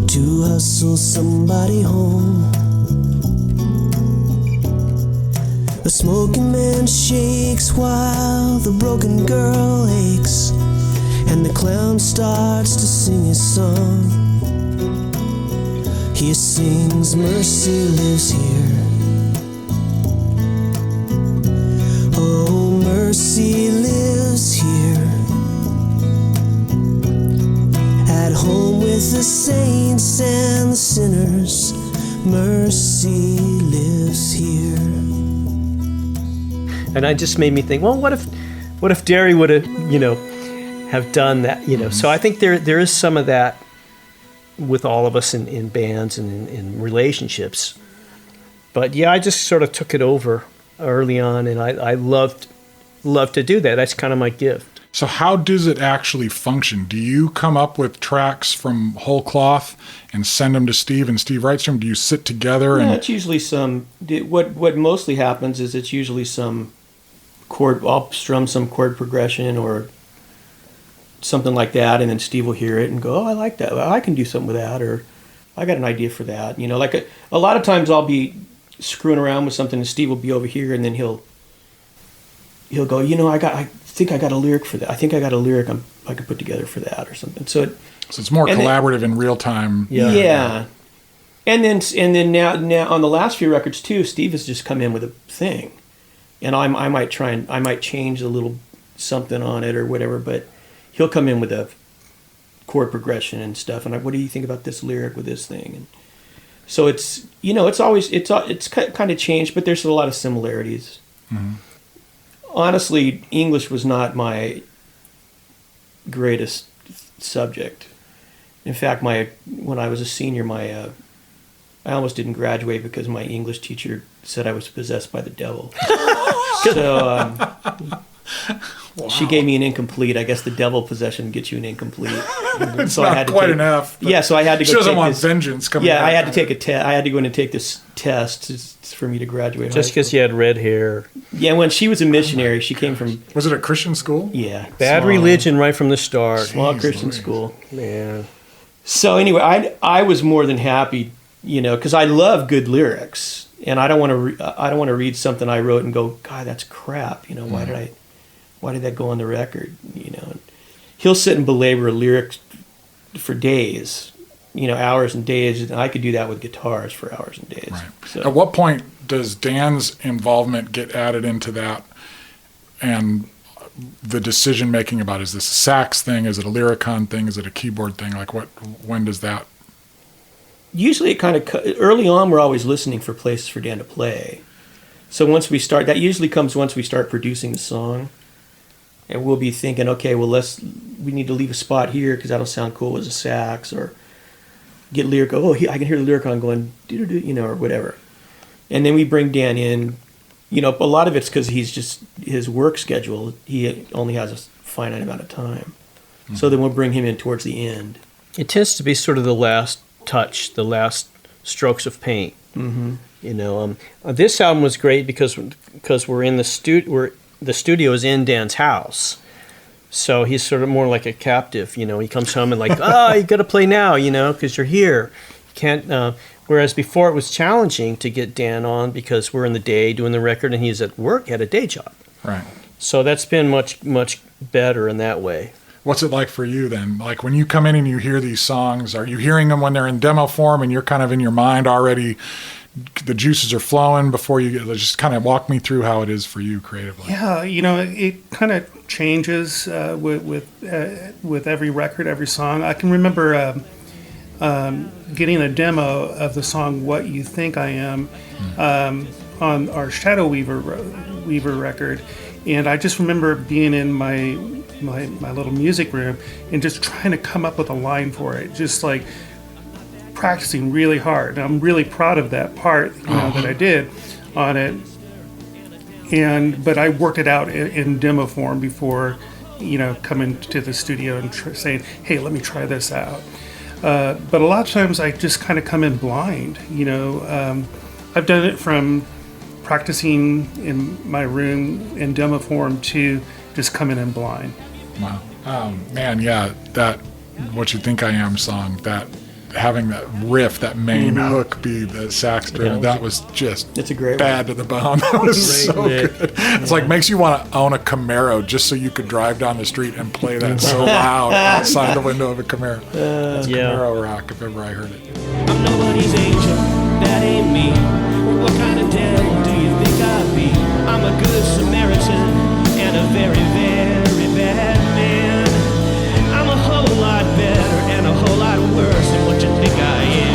to hustle somebody home. A smoking man shakes while the broken girl aches, and the clown starts to sing his song. He sings, mercy lives here. Oh, mercy lives here. At home with the saints and the sinners, mercy lives here. And it just made me think, well, what if Derry would have, have done that, So I think there is some of that with all of us in bands and in relationships. But yeah, I just sort of took it over early on, and I loved to do that. That's kind of my gift. So how does it actually function? Do you come up with tracks from whole cloth and send them to Steve, and Steve writes them? Do you sit together? No, And it's usually what mostly happens is it's usually some chord. I'll strum some chord progression or something like that, and then Steve will hear it and go, "Oh, I like that. Well, I can do something with that," or "I got an idea for that." Like a lot of times I'll be screwing around with something, and Steve will be over here, and then he'll go, I think I got a lyric for that. I think I got a lyric I could put together for that or something. So it's more collaborative in real time. Yeah. And then now on the last few records too, Steve has just come in with a thing, and I might change a little something on it or whatever, but he'll come in with a chord progression and stuff, and what do you think about this lyric with this thing? And so it's it's kind of changed, but there's a lot of similarities. Mm-hmm. Honestly, English was not my greatest subject. In fact, when I was a senior, I almost didn't graduate because my English teacher said I was possessed by the devil. So she gave me an incomplete. I guess the devil possession gets you an incomplete. It's so not I had to quite take, enough. Yeah, so I had to go. She doesn't take want this, vengeance coming. Yeah, back. I had to take a test. I had to go in and take this test for me to graduate. Just because you had red hair. Yeah, when she was a missionary, she came from. Was it a Christian school? Yeah. Bad religion right from the start. Small Christian school. Man. So anyway, I was more than happy, because I love good lyrics, and I don't want to read something I wrote and go, God, that's crap. Why did that go on the record? And he'll sit and belabor a lyric for days, hours and days, and I could do that with guitars for hours and days. Right. So, At what point does Dan's involvement get added into that, and the decision making about, is this a sax thing? Is it a Lyricon thing? Is it a keyboard thing? Like when does that? Usually it kind of, early on we're always listening for places for Dan to play. So once we start, that usually comes once we start producing the song. And we'll be thinking, okay, well, we need to leave a spot here because that'll sound cool as a sax, or get lyric. Oh, I can hear the Lyricon going, or whatever. And then we bring Dan in. A lot of it's because he's just his work schedule. He only has a finite amount of time, so then we'll bring him in towards the end. It tends to be sort of the last touch, the last strokes of paint. Mm-hmm. This album was great because we're in the studio. the studio is in Dan's house. So he's sort of more like a captive, you know. He comes home and like, oh, you got to play now, you know, because you're here. You can't. Whereas before it was challenging to get Dan on because we're in the day doing the record and he's at work, he had a day job. Right. So that's been much better in that way. What's it like for you then? Like when you come in and you hear these songs, are you hearing them when they're in demo form and you're kind of in your mind already, the juices are flowing before you get, just kind of walk me through how it is for you creatively? Yeah, you know, it kind of changes with every record, every song. I can remember getting a demo of the song "What You Think I Am" on our Shadow Weaver record, and I just remember being in my little music room and just trying to come up with a line for it, just like practicing really hard. And I'm really proud of that part, you know, that I did on it. But I worked it out in demo form before, you know, coming to the studio and saying, hey, let me try this out. But a lot of times I just kind of come in blind, you know. I've done it from practicing in my room in demo form to just coming in blind. Wow. Man, yeah, that What You Think I Am song, that having that riff, that main hook be the sax driven, that was just It's a great bad to the bone. That was so good. It's like makes you want to own a Camaro just so you could drive down the street and play that so loud outside the window of a Camaro. That's Camaro rock if ever I heard it. I'm nobody's angel, that ain't me. What kind of devil do you think I be? I'm a good Samaritan and a very, very bad man. I'm a whole lot better and a whole lot worse than what you think I am.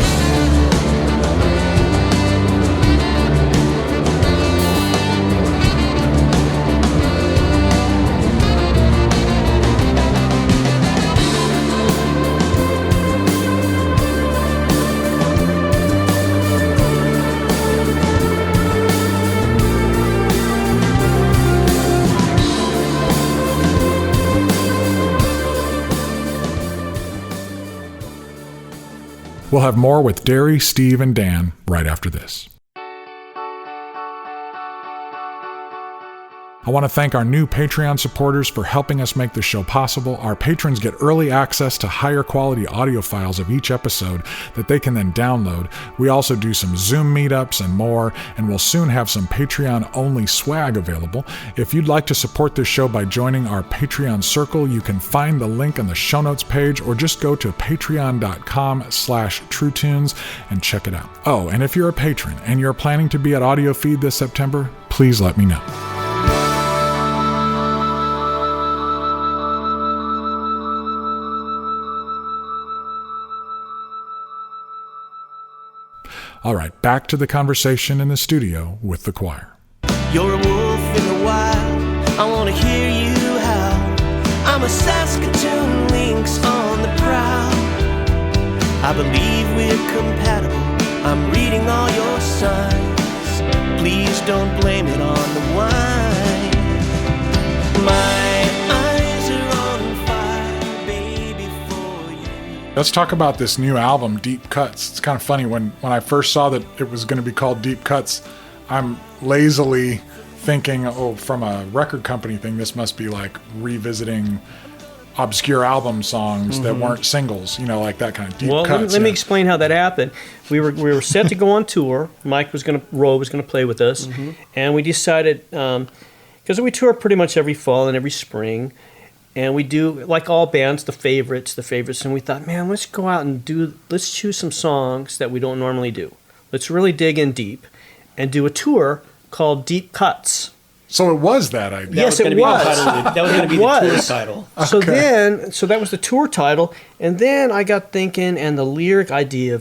We'll have more with Derry, Steve, and Dan right after this. I want to thank our new Patreon supporters for helping us make the show possible. Our patrons get early access to higher quality audio files of each episode that they can then download. We also do some Zoom meetups and more, and we'll soon have some Patreon-only swag available. If you'd like to support this show by joining our Patreon circle, you can find the link on the show notes page or just go to patreon.com/TrueTunes and check it out. Oh, and if you're a patron and you're planning to be at Audio Feed this September, please let me know. All right, back to the conversation in the studio with the choir. You're a wolf in the wild, I wanna hear you howl. I'm a Saskatoon lynx on the prowl. I believe we're compatible, I'm reading all your signs. Please don't blame it on the wine. My eyes are on fire, baby, for you. Let's talk about this new album, Deep Cuts. It's kind of funny, when I first saw that it was going to be called Deep Cuts, I'm lazily thinking, oh, from a record company thing, this must be like revisiting obscure album songs that weren't singles, you know, like that kind of Deep Cuts. Let me explain how that happened. We were set to go on tour. Roe was gonna play with us, and we decided, because we tour pretty much every fall and every spring, and we do, like all bands, the favorites, and we thought, man, let's go out and let's choose some songs that we don't normally do. Let's really dig in deep and do a tour called Deep Cuts. So it was that idea. Yes, it was. That was going to be the tour title. So that was the tour title, and then I got thinking, and the lyric idea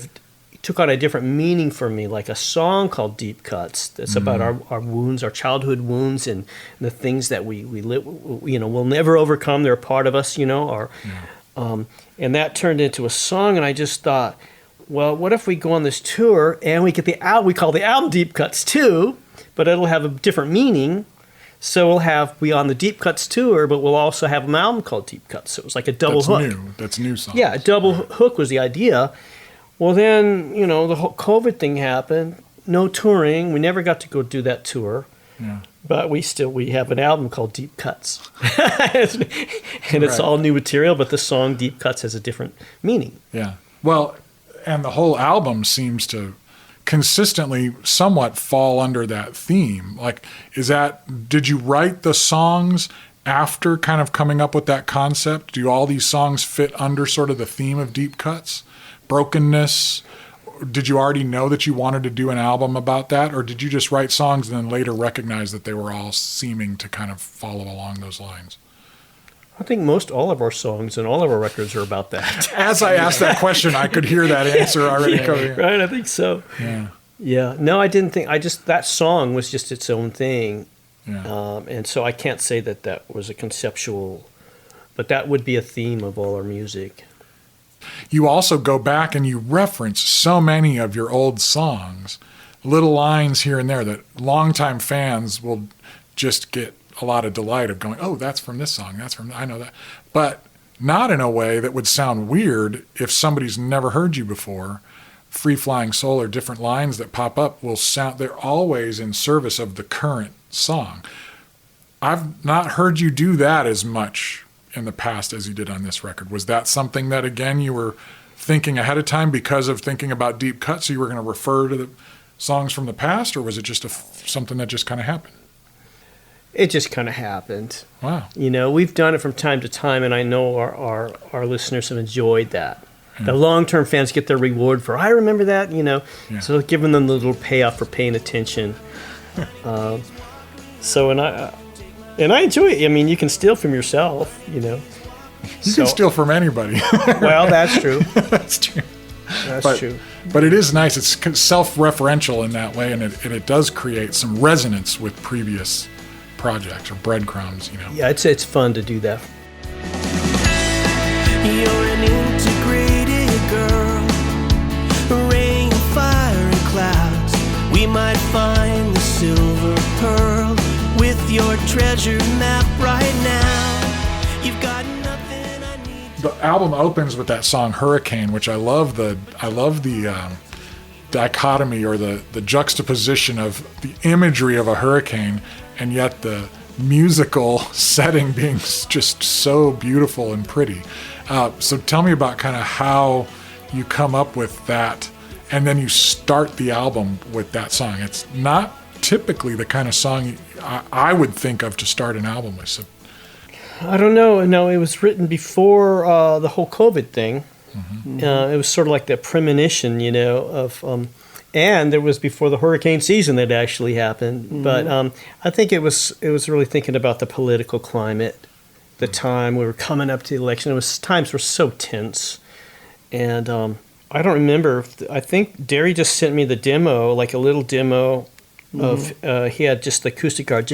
took on a different meaning for me, like a song called Deep Cuts. That's about our wounds, our childhood wounds, and the things that we live, you know, we'll never overcome. They're a part of us, you know. And that turned into a song, and I just thought, well, what if we go on this tour and we get we call the album Deep Cuts too, but it'll have a different meaning. So we'll be on the Deep Cuts tour, but we'll also have an album called Deep Cuts. So it was like a double hook. That's new song. Yeah, a double hook was the idea. Well, then, you know, the whole COVID thing happened. No touring. We never got to go do that tour. Yeah. But we have an album called Deep Cuts, and it's all new material. But the song Deep Cuts has a different meaning. Yeah. Well, and the whole album seems to consistently somewhat fall under that theme. Like, did you write the songs after kind of coming up with that concept? Do all these songs fit under sort of the theme of Deep Cuts? Brokenness? Did you already know that you wanted to do an album about that, or did you just write songs and then later recognize that they were all seeming to kind of follow along those lines? I think all of our songs and all of our records are about that. As I asked that question, I could hear that answer already coming. Right, I think so. Yeah. Yeah. No, I didn't think. That song was just its own thing, Yeah. and so I can't say that was a conceptual, but that would be a theme of all our music. You also go back and you reference so many of your old songs, little lines here and there that longtime fans will just get a lot of delight of going, oh, that's from this song. I know that. But not in a way that would sound weird if somebody's never heard you before. Free Flying Soul or different lines that pop up they're always in service of the current song. I've not heard you do that as much in the past as you did on this record. Was that something that, again, you were thinking ahead of time because of thinking about Deep Cuts, so you were going to refer to the songs from the past, or was it just something that just kind of happened? It just kind of happened. Wow. We've done it from time to time, and I know our listeners have enjoyed that. The long-term fans get their reward for, I remember that, Yeah. So giving them the little payoff for paying attention. And I enjoy it. I mean, you can steal from yourself, You can steal from anybody. Well, that's true. That's true. That's true. But it is nice. It's self-referential in that way, and it does create some resonance with previous projects or breadcrumbs, Yeah, it's fun to do that. You're an integrated girl, rain, fire, and clouds. We might find the silver pearl with your treasure map right now. You've got nothing I need. The album opens with that song "Hurricane," which I love the dichotomy or the juxtaposition of the imagery of a hurricane, and yet the musical setting being just so beautiful and pretty. So tell me about kind of how you come up with that, and then you start the album with that song. It's not typically the kind of song I would think of to start an album with. So, I don't know. No, it was written before the whole COVID thing. Mm-hmm. It was sort of like the premonition, of, and it was before the hurricane season that actually happened. Mm-hmm. But I think it was really thinking about the political climate, the time we were coming up to the election. Times were so tense, and I don't remember. I think Derry just sent me the demo, like a little demo. Of he had just the acoustic guitar, it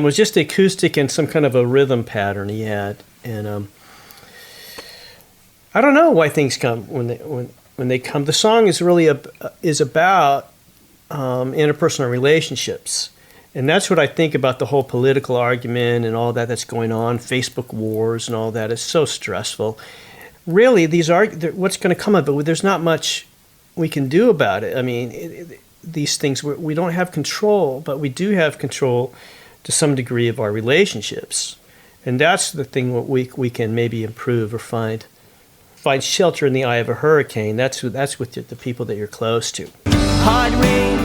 was just the acoustic and some kind of a rhythm pattern he had, and I don't know why things come when they come. The song is really is about interpersonal relationships, and that's what I think about the whole political argument and all that's going on. Facebook wars and all that is so stressful. Really, these are what's going to come of it, but there's not much we can do about it. I mean, these things, we don't have control, but we do have control to some degree of our relationships. And that's the thing what we can maybe improve or find shelter in the eye of a hurricane. That's with the people that you're close to. Hard rain,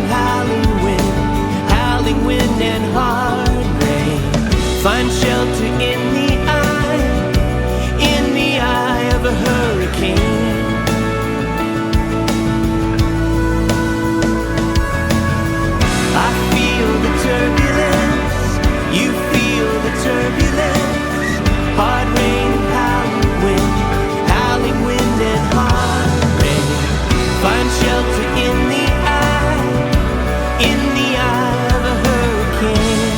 howling wind and hard rain. Find shelter in the eye of a hurricane. I feel the turbulence, you feel the turbulence. Hard rain, howling wind and hard rain. Find shelter in the eye of a hurricane.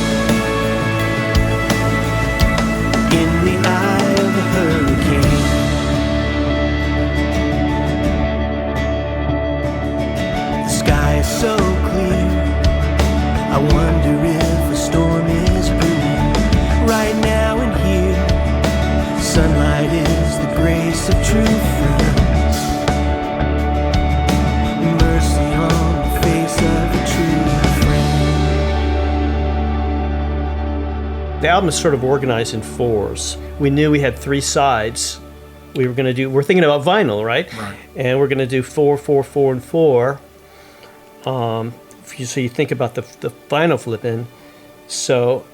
The album is sort of organized in fours. We knew we had 3 sides. We're thinking about vinyl, right? Right. And we're going to do 4, 4, 4, and 4. So you think about the vinyl flipping. So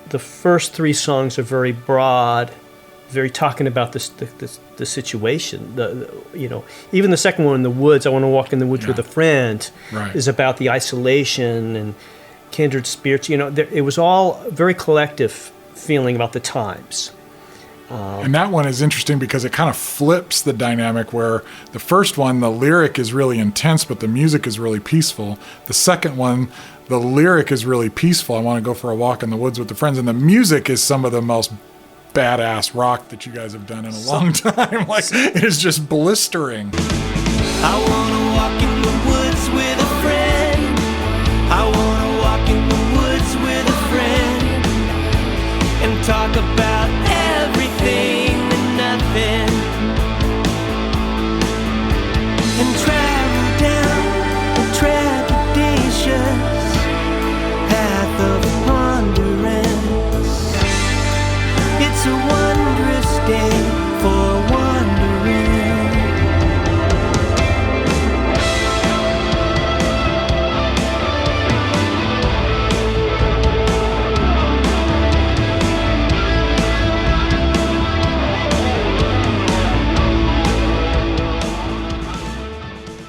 the first 3 songs are very broad, very talking about the situation. Even the second one, in the woods, I want to walk in the woods with a friend, Right. is about the isolation and kindred spirits. It was all very collective feeling about the times. And that one is interesting because it kind of flips the dynamic where the first one, the lyric is really intense, but the music is really peaceful. The second one, the lyric is really peaceful. I want to go for a walk in the woods with the friends. And the music is some of the most badass rock that you guys have done in a long time. It is just blistering. I wanna walk in the woods with a friend. I wanna walk in the woods with a friend and talk about everything and nothing, and travel down the trepidatious path of ponderance. It's a wondrous day for wandering.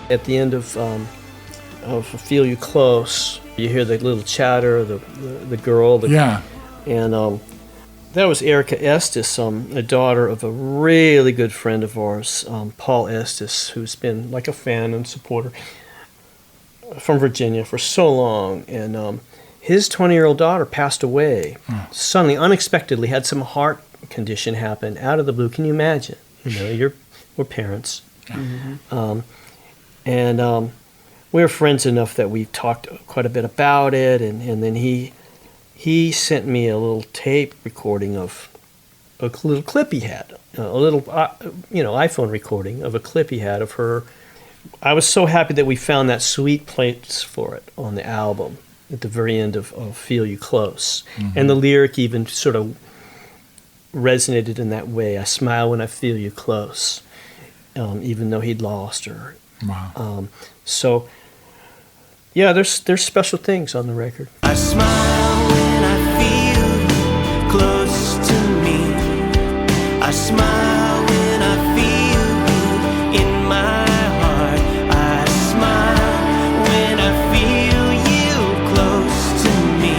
At the end of Feel You Close, you hear the little chatter, the girl. Yeah. And that was Erica Estes, a daughter of a really good friend of ours, Paul Estes, who's been like a fan and supporter from Virginia for so long. And his 20-year-old daughter passed away suddenly, unexpectedly, had some heart condition happen out of the blue. Can you imagine? We're parents. Yeah. And we were friends enough that we talked quite a bit about it, and then he sent me a little tape recording of a little clip he had, a little iPhone recording of a clip he had of her. I was so happy that we found that sweet place for it on the album at the very end of Feel You Close. Mm-hmm. And the lyric even sort of resonated in that way. I smile when I feel you close, even though he'd lost her. Wow. So, yeah, there's special things on the record. I smile when I feel you close to me. I smile when I feel you in my heart. I smile when I feel you close to me,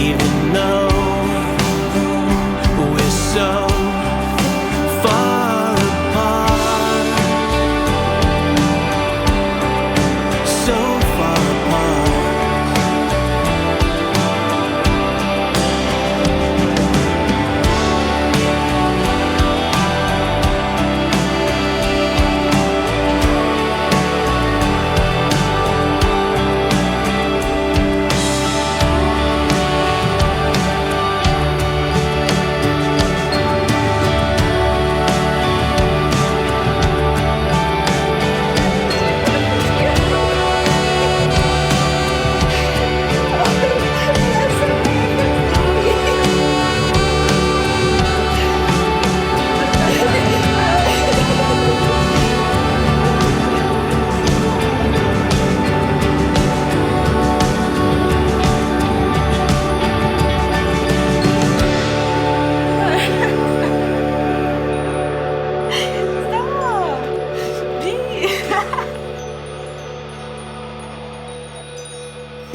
even though we're so far apart. So far apart.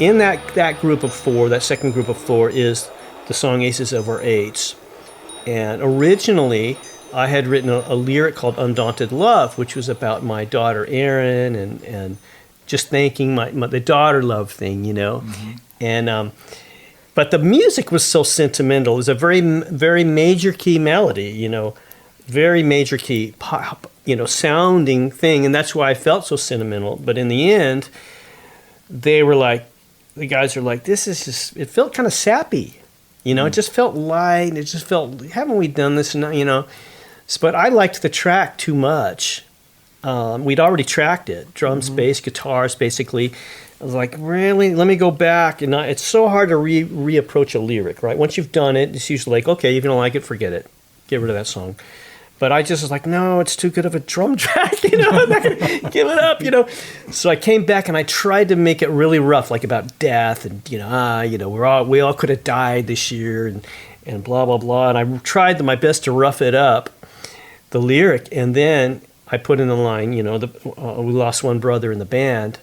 In that group of 4, that second group of 4, is the song Aces Over Eights. And originally, I had written a lyric called Undaunted Love, which was about my daughter Erin and just thanking the daughter love thing, Mm-hmm. And but the music was so sentimental. It was a very, very major key melody, very major key pop, sounding thing, and that's why I felt so sentimental. But in the end, the guys are like, this is just, it felt kind of sappy, it just felt light. It just felt, haven't we done this? But I liked the track too much. We'd already tracked it, drums, bass, guitars, basically. I was like, really? Let me go back. And it's so hard to reapproach a lyric, right? Once you've done it, it's usually like, okay, if you don't like it, forget it. Get rid of that song. But I just was like, no, it's too good of a drum track, I'm not going to give it up, So I came back and I tried to make it really rough, like about death and, we all could have died this year and blah, blah, blah. And I tried my best to rough it up, the lyric. And then I put in the line, we lost one brother in the band.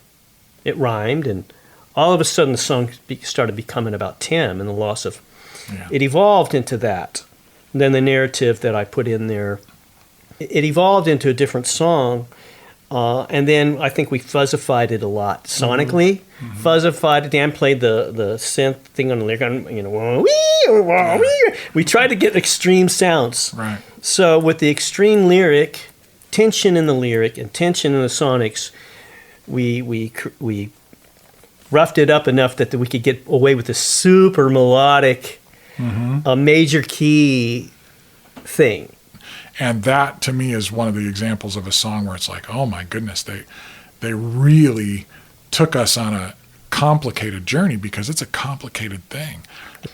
It rhymed. And all of a sudden the song started becoming about Tim and the loss of, It evolved into that. And then the narrative that I put in there, it evolved into a different song. And then I think we fuzzified it a lot sonically. Mm-hmm. Fuzzified it. Dan played the synth thing on the lyric. We tried to get extreme sounds. Right. So with the extreme lyric, tension in the lyric, and tension in the sonics, we roughed it up enough that we could get away with a super melodic, a major key thing. And that, to me, is one of the examples of a song where it's like, oh my goodness, they really took us on a complicated journey, because it's a complicated thing.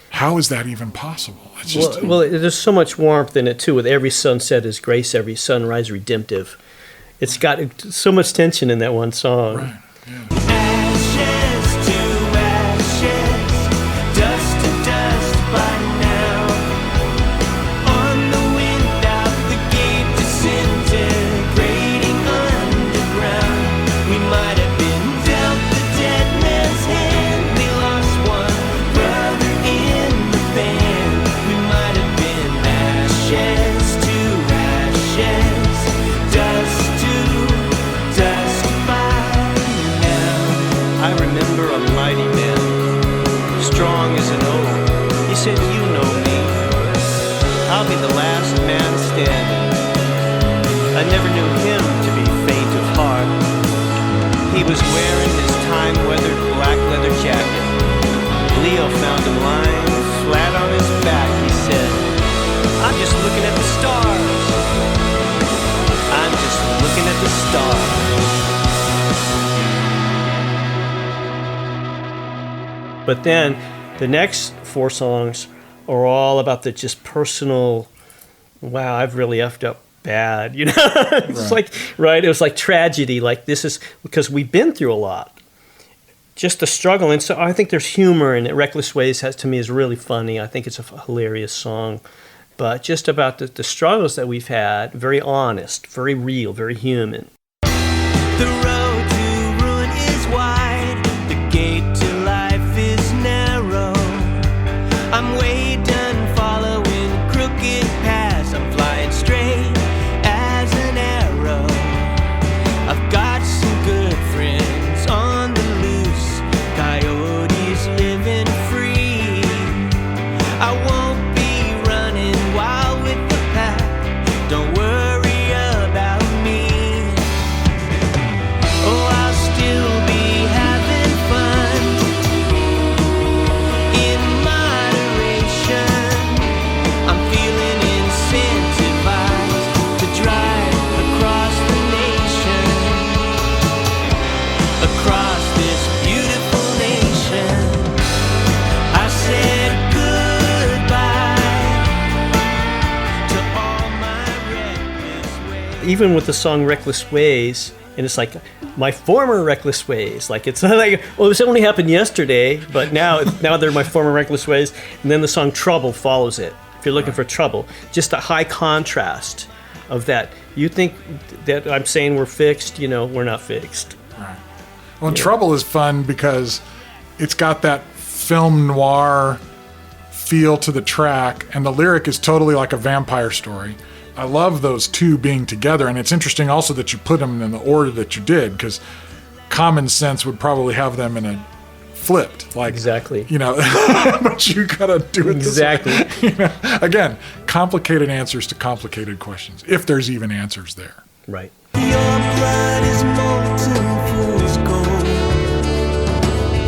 How is that even possible? It's just there's so much warmth in it too. With every sunset is grace, every sunrise redemptive. It's got so much tension in that one song. Right. Yeah. Ashes to ashes, dust to dust by now. On the wind out the gate, disintegrating underground. We might have been dealt the dead man's hand. We lost one brother in the band. We might have been ashes to ashes, dust to dust by now. I remember a mighty man, strong as an oak. He said, you know me, I'll be the last man standing. I never knew him to be faint of heart. He was wearing his time-weathered black leather jacket. Leo found him lying flat on his back. He said, I'm just looking at the stars. I'm just looking at the stars. But then the next 4 songs are all about the just personal, wow, I've really effed up bad, It's right? It was like tragedy, like this is, because we've been through a lot. Just the struggle. And so I think there's humor in it. Reckless Ways to me is really funny. I think it's a hilarious song. But just about the struggles that we've had, very honest, very real, very human. The road to ruin is wide, the gate to life is narrow. I'm way done following crooked paths, I'm flying straight as an arrow. I've got some good friends on the loose, coyotes living free. I won't be running wild with the pack, don't worry about me. Oh, I'll still be having fun in moderation. I'm feeling incentivized to drive across the nation, across this beautiful nation. I said goodbye to all my reckless ways. Even with the song Reckless Ways, and it's like my former reckless ways. Like it's not like, well, this only happened yesterday, but now they're my former reckless ways. And then the song Trouble follows it. If you're looking for trouble, just a high contrast of that. You think that I'm saying we're fixed, we're not fixed. Right. Well, Trouble is fun because it's got that film noir feel to the track, and the lyric is totally like a vampire story. I love those two being together, and it's interesting also that you put them in the order that you did, because common sense would probably have them in a flipped, like Exactly. but you gotta do it Exactly. this way. Again, complicated answers to complicated questions, if there's even answers there. Right. Your blood is molten fool's gold.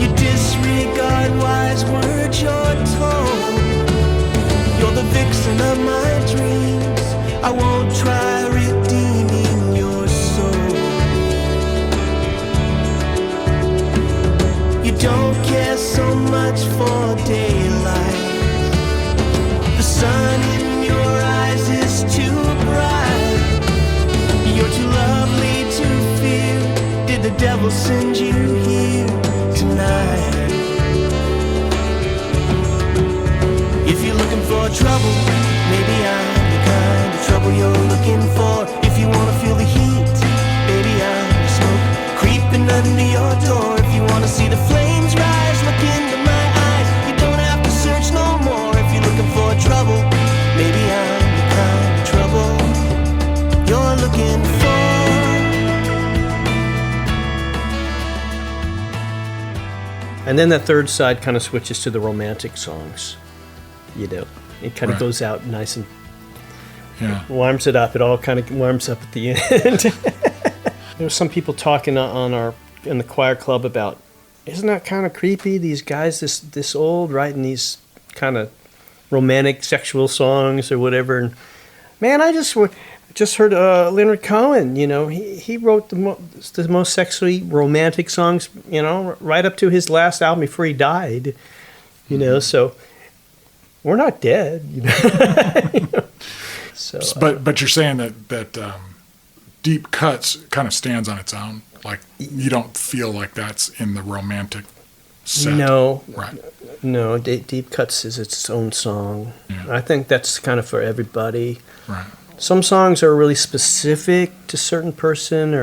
You disregard wise words you're told. You're the vixen of my dreams. I won't try redeeming your soul. will send you here tonight. If you're looking for trouble, maybe I'm the kind of trouble you're looking for. If you wanna feel the heat, baby, I'm the smoke creeping under your door. If you wanna see the flames rise, look into my eyes. You don't have to search no more. If you're looking for trouble, maybe I'm the kind of trouble you're looking for. And then that third side kind of switches to the romantic songs. You know, it kind of Right. goes out nice and Yeah. warms it up. It all kind of warms up at the end. There were some people talking in the choir club about, isn't that kind of creepy? These guys this old writing these kind of romantic sexual songs or whatever. And man, I just heard Leonard Cohen. You know, he wrote the most sexually romantic songs. You know, right up to his last album before he died. You know, so we're not dead. You know. So, But you're saying that Deep Cuts kind of stands on its own. Like you don't feel like that's in the romantic set. no, Right. no, Deep Cuts is its own song. Yeah. I think that's kind of for everybody. Right. Some songs are really specific to a certain person,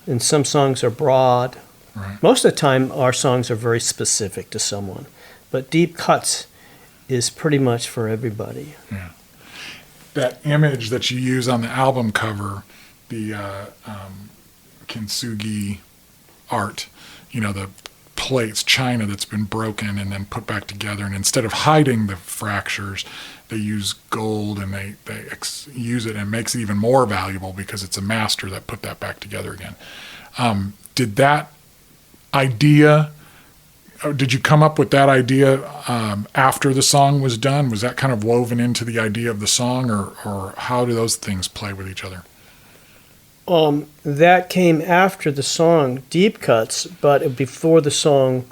and some songs are broad. Right. Most of the time, our songs are very specific to someone, but Deep Cuts is pretty much for everybody. Yeah. That image that you use on the album cover, the kintsugi art, you know, the plates, china that's been broken and then put back together, and instead of hiding the fractures, they use gold and they use it, and it makes it even more valuable because it's a master that put that back together again. Did that idea, did you come up with that idea after the song was done? Was that kind of woven into the idea of the song, or how do those things play with each other? That came after the song Deep Cuts, but before the song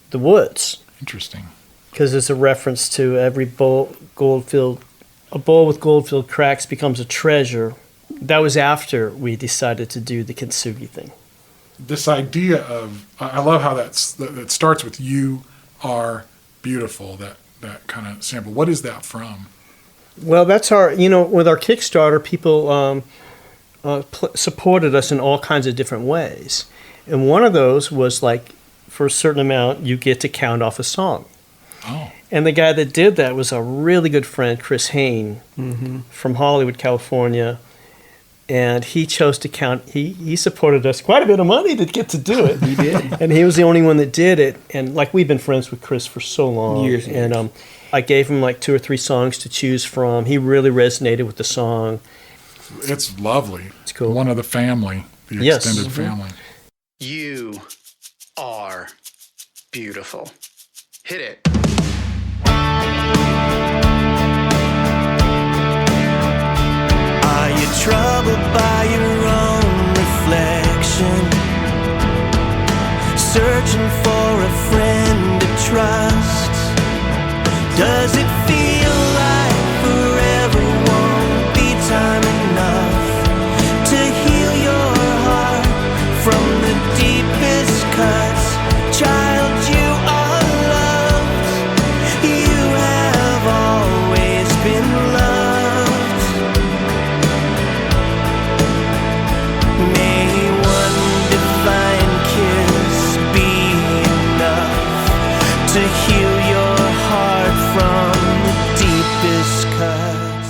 The Woods, Interesting. because it's a reference to every bowl with gold-filled cracks becomes a treasure. That was after we decided to do the kintsugi thing. This idea of, I love how that starts with "You Are Beautiful," that kind of sample. What is that from? Well, that's our, with our Kickstarter, people supported us in all kinds of different ways. And one of those was like, for a certain amount, you get to count off a song. Oh, And the guy that did that was a really good friend, Chris Hain, from Hollywood, California. And he chose to count, he supported us quite a bit of money to get to do it. He did. And he was the only one that did it. And like, we've been friends with Chris for so long. Years and And I gave him like 2 or 3 songs to choose from. He really resonated with the song. it's lovely. It's cool. One of the family, the Yes. extended family. You are beautiful. Hit it. Are you troubled by your own reflection? Searching for a friend to trust? Does it feel like forever won't be time enough to heal your heart from the deepest cuts? Child, you are loved. You have always been loved. May one divine kiss be enough to heal your heart from the deepest cuts.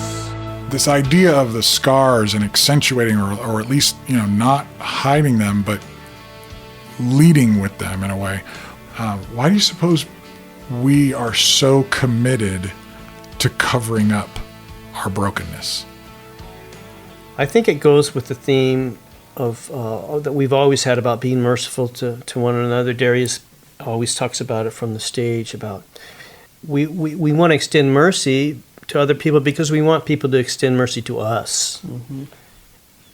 This idea of the scars and accentuating, or at least, not hiding them, but leading with them in a way. Why do you suppose we are so committed to covering up our brokenness? I think it goes with the theme of that we've always had about being merciful to one another. Darius always talks about it from the stage, about we want to extend mercy to other people because we want people to extend mercy to us.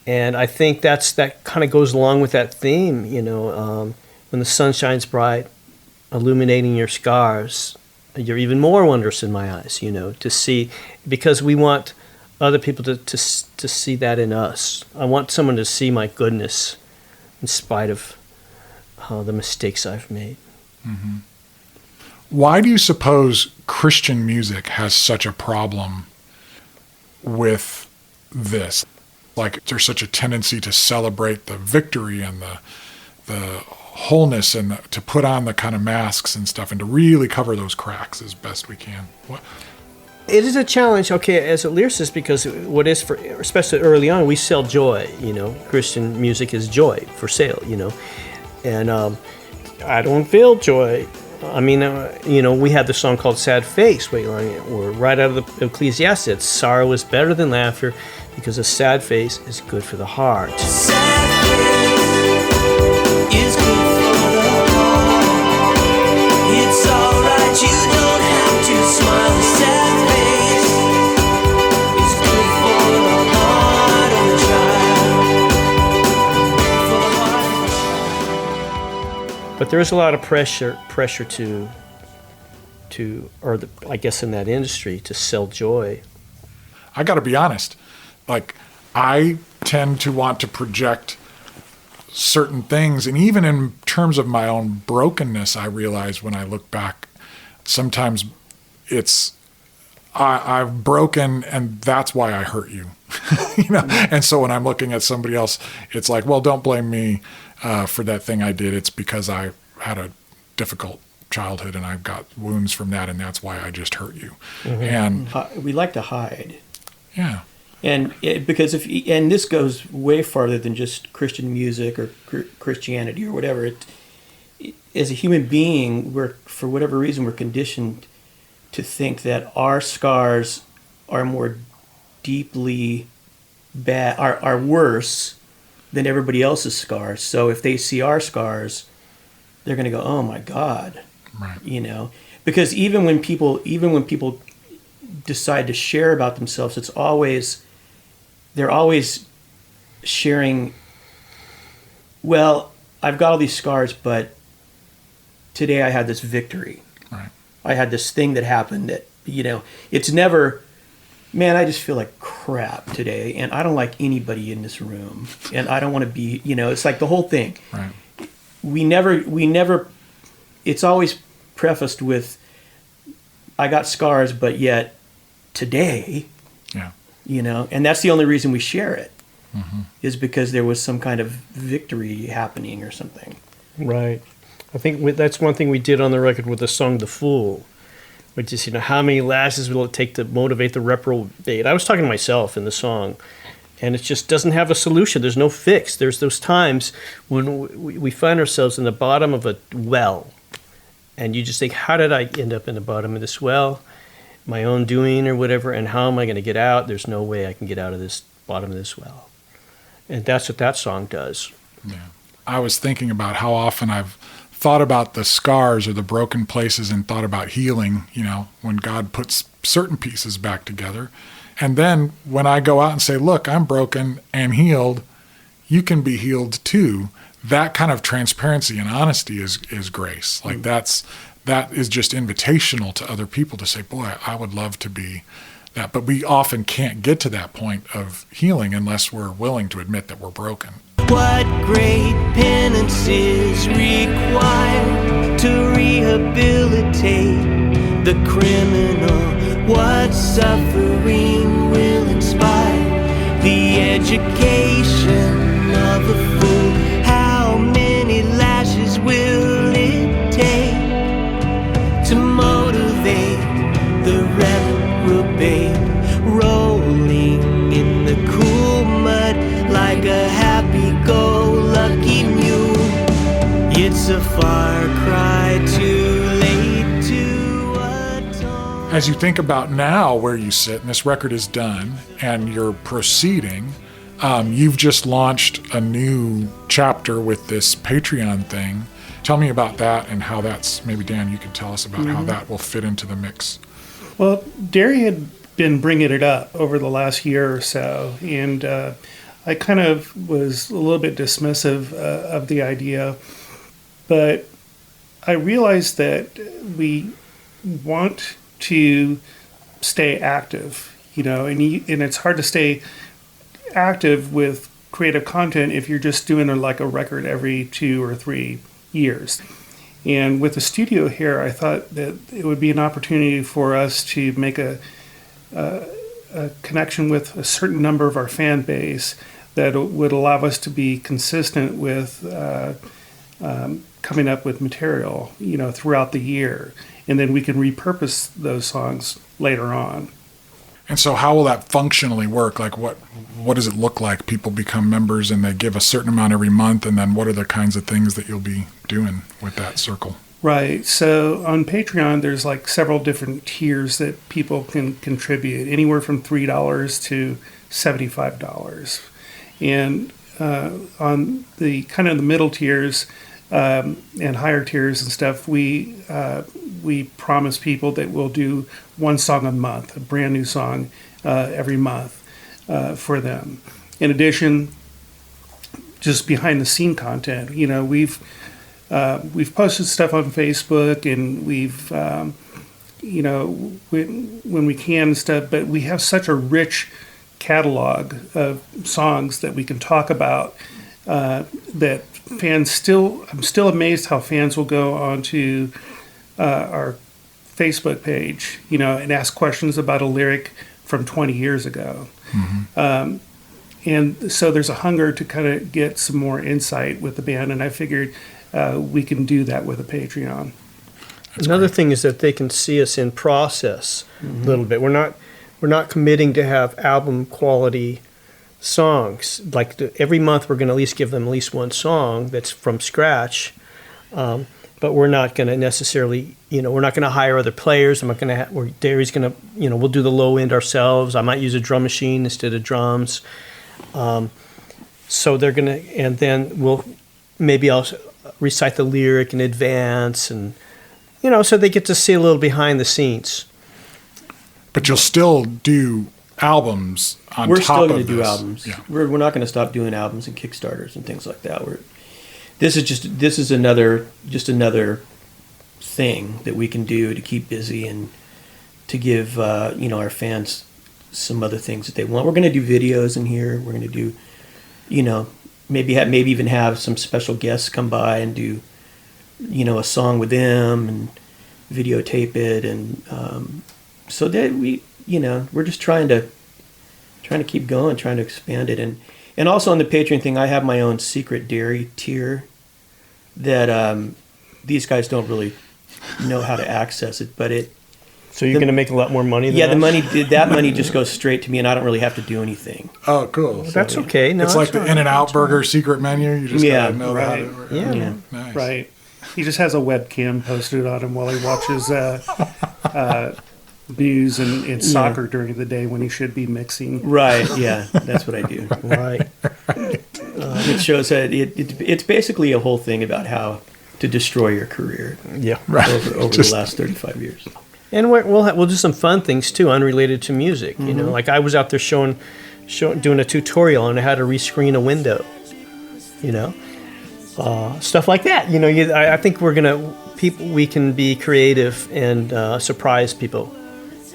And I think that kind of goes along with that theme, when the sun shines bright, illuminating your scars, you're even more wondrous in my eyes, to see, because we want other people to see that in us. I want someone to see my goodness in spite of the mistakes I've made. Why do you suppose Christian music has such a problem with this? Like, there's such a tendency to celebrate the victory and the wholeness, and to put on the kind of masks and stuff, and to really cover those cracks as best we can. What? It is a challenge, okay, as a lyricist, because what is for, especially early on, we sell joy, you know. Christian music is joy for sale, you know. And I don't feel joy. I mean, you know, we had the song called Sad Face, we're right out of the Ecclesiastes. Sorrow is better than laughter because a sad face is good for the heart. Sad face is good for the heart. It's alright, you don't have to smile. A sad face is good for the heart of a child. For the heart. But there's a lot of pressure I guess in that industry, to sell joy. I got to be honest. Like, I tend to want to project certain things, and even in terms of my own brokenness, I realize when I look back, sometimes it's I've broken, and that's why I hurt you. You know. And so when I'm looking at somebody else, it's like, well, don't blame me for that thing I did. It's because I had a difficult childhood and I've got wounds from that, and that's why I just hurt you. And We like to hide. yeah. And because and this goes way farther than just Christian music or Christianity or whatever. As a human being, for whatever reason, we're conditioned to think that our scars are more deeply bad, are worse than everybody else's scars. So if they see our scars, they're going to go, "Oh my God," Right. you know. Because even when people decide to share about themselves, they're always sharing, well, I've got all these scars, but today I had this victory. Right. I had this thing that happened that, you know, it's never, man, I just feel like crap today, and I don't like anybody in this room, and I don't want to be, you know, it's like the whole thing. Right. We never, it's always prefaced with, I got scars, but yet today, Yeah. you know, and that's the only reason we share it, is because there was some kind of victory happening or something. Right. I think that's one thing we did on the record with the song "The Fool," which is, you know, how many lashes will it take to motivate the reprobate? I was talking to myself in the song, and it just doesn't have a solution. There's no fix. There's those times when we find ourselves in the bottom of a well, and you just think, how did I end up in the bottom of this well? My own doing or whatever, and how am I going to get out? There's no way I can get out of this bottom of this well. And that's what that song does. Yeah. I was thinking about how often I've thought about the scars or the broken places and thought about healing, you know, when God puts certain pieces back together. And then when I go out and say, look, I'm broken and healed, you can be healed too. That kind of transparency and honesty is grace. Like that is just invitational to other people to say, boy, I would love to be that. But we often can't get to that point of healing unless we're willing to admit that we're broken. What great penance is required to rehabilitate the criminal? What suffering will inspire the education of a fool? How many lashes will it take to motivate the reprobate? Rolling in the cool mud like a happy-go-lucky mule. It's a far cry too late to atone. As you think about now where you sit, and this record is done, and you're proceeding, you've just launched a new chapter with this Patreon thing. Tell me about that and how that's, maybe Dan, you could tell us about how that will fit into the mix. Well, Derry had been bringing it up over the last year or so, and I kind of was a little bit dismissive of the idea, but I realized that we want to stay active, you know, and it's hard to stay active with creative content if you're just doing like a record every 2 or 3 years. And with the studio here, I thought that it would be an opportunity for us to make a connection with a certain number of our fan base that would allow us to be consistent with coming up with material, throughout the year. And then we can repurpose those songs later on. And so how will that functionally work? Like what does it look like? People become members and they give a certain amount every month, and then what are the kinds of things that you'll be doing with that circle? Right. So on Patreon, there's like several different tiers that people can contribute, anywhere from $3 to $75. And on the kind of the middle tiers and higher tiers and stuff, we promise people that we'll do one song a month, a brand new song every month for them. In addition, just behind the scene content, we've posted stuff on Facebook, and we've when we can and stuff, but we have such a rich catalog of songs that we can talk about that fans I'm still amazed how fans will go onto our Facebook page, and ask questions about a lyric from 20 years ago. Mm-hmm. And so there's a hunger to kind of get some more insight with the band, and I figured we can do that with a Patreon. Another thing is that they can see us in process a little bit. We're not committing to have album quality songs. Like every month, we're going to at least give them at least one song that's from scratch. But we're not going to necessarily, we're not going to hire other players. I'm not going to. Derry's going to, we'll do the low end ourselves. I might use a drum machine instead of drums. So they're going to, and then I'll recite the lyric in advance, and so they get to see a little behind the scenes. But you'll still do albums on We're top still of going to do this. albums. Yeah. We're not going to stop doing albums and Kickstarters and things like that. This is another thing that we can do to keep busy and to give our fans some other things that they want. We're going to do videos in here. We're going to do maybe even have some special guests come by and do a song with them and videotape it, and so that we're just trying to keep going, trying to expand it, and also on the Patreon thing, I have my own secret Derry tier that these guys don't really know how to access it, but So you're going to make a lot more money than us? that money just goes straight to me, and I don't really have to do anything. Oh, cool. Well, that's okay. No, It's like the In-N-Out Burger secret menu. You just gotta know right. how to. Yeah. Nice. Right. He just has a webcam posted on him while he watches news and soccer during the day when he should be mixing. Right, yeah, that's what I do. Right. It shows that it's basically a whole thing about how to destroy your career Yeah. Right. over the last 35 years. And we'll do some fun things too, unrelated to music. Like I was out there doing a tutorial on how to rescreen a window. Stuff like that. I think we can be creative and surprise people,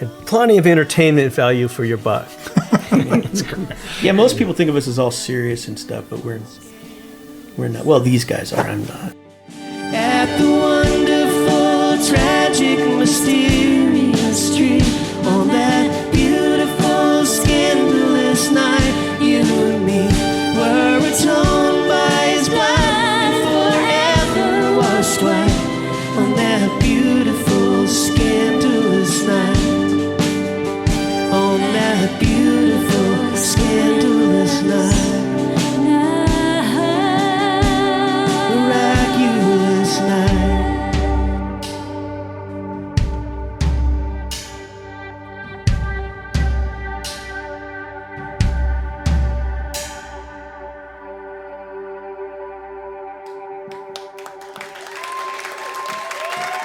and plenty of entertainment value for your buck. Yeah, most people think of us as all serious and stuff, but we're not. Well, these guys are. I'm not. At the wonderful, tragic, mysterious tree, on that beautiful, scandalous night, you and me were atoned by his blood, forever washed white. On that beautiful, scandalous night, on that beautiful, scandalous night. Miraculous night.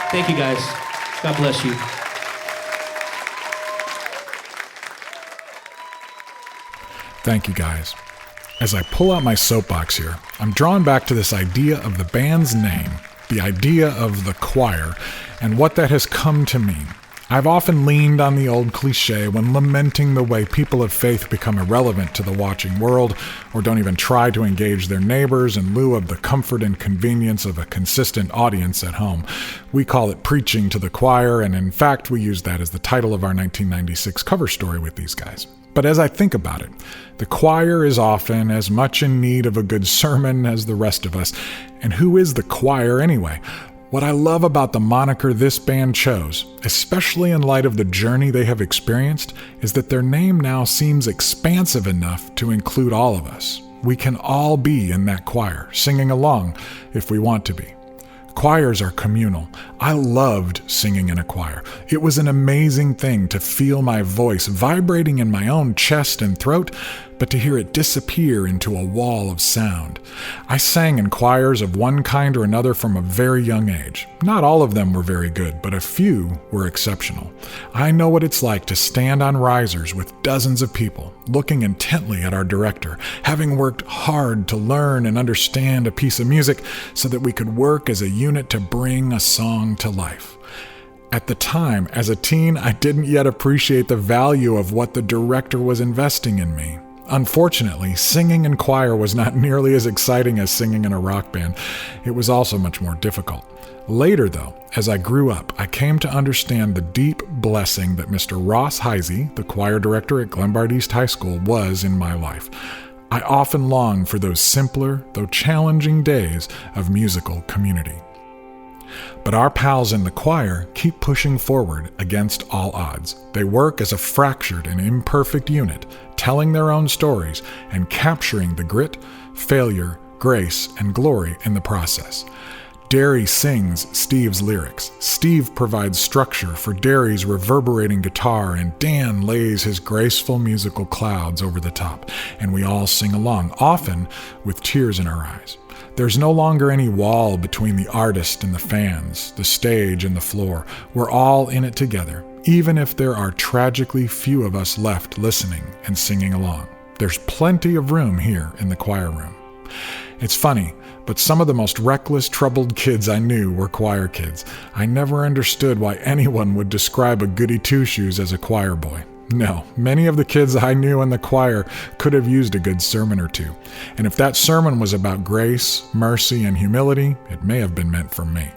Thank you, guys. God bless you. Thank you, guys. As I pull out my soapbox here, I'm drawn back to this idea of the band's name, the idea of the choir, and what that has come to mean. I've often leaned on the old cliche when lamenting the way people of faith become irrelevant to the watching world, or don't even try to engage their neighbors in lieu of the comfort and convenience of a consistent audience at home. We call it preaching to the choir, and in fact, we use that as the title of our 1996 cover story with these guys. But as I think about it, the choir is often as much in need of a good sermon as the rest of us. And who is the choir anyway? What I love about the moniker this band chose, especially in light of the journey they have experienced, is that their name now seems expansive enough to include all of us. We can all be in that choir, singing along if we want to be. Choirs are communal. I loved singing in a choir. It was an amazing thing to feel my voice vibrating in my own chest and throat, but to hear it disappear into a wall of sound. I sang in choirs of one kind or another from a very young age. Not all of them were very good, but a few were exceptional. I know what it's like to stand on risers with dozens of people, looking intently at our director, having worked hard to learn and understand a piece of music so that we could work as a unit to bring a song to life. At the time, as a teen, I didn't yet appreciate the value of what the director was investing in me. Unfortunately, singing in choir was not nearly as exciting as singing in a rock band. It was also much more difficult. Later, though, as I grew up, I came to understand the deep blessing that Mr. Ross Heisey, the choir director at Glenbard East High School, was in my life. I often long for those simpler, though challenging days of musical community. But our pals in the choir keep pushing forward against all odds. They work as a fractured and imperfect unit, telling their own stories and capturing the grit, failure, grace, and glory in the process. Derry sings Steve's lyrics. Steve provides structure for Derry's reverberating guitar, and Dan lays his graceful musical clouds over the top, and we all sing along, often with tears in our eyes. There's no longer any wall between the artist and the fans, the stage and the floor. We're all in it together, even if there are tragically few of us left listening and singing along. There's plenty of room here in the choir room. It's funny, but some of the most reckless, troubled kids I knew were choir kids. I never understood why anyone would describe a goody two-shoes as a choir boy. No, many of the kids I knew in the choir could have used a good sermon or two. And if that sermon was about grace, mercy, and humility, it may have been meant for me.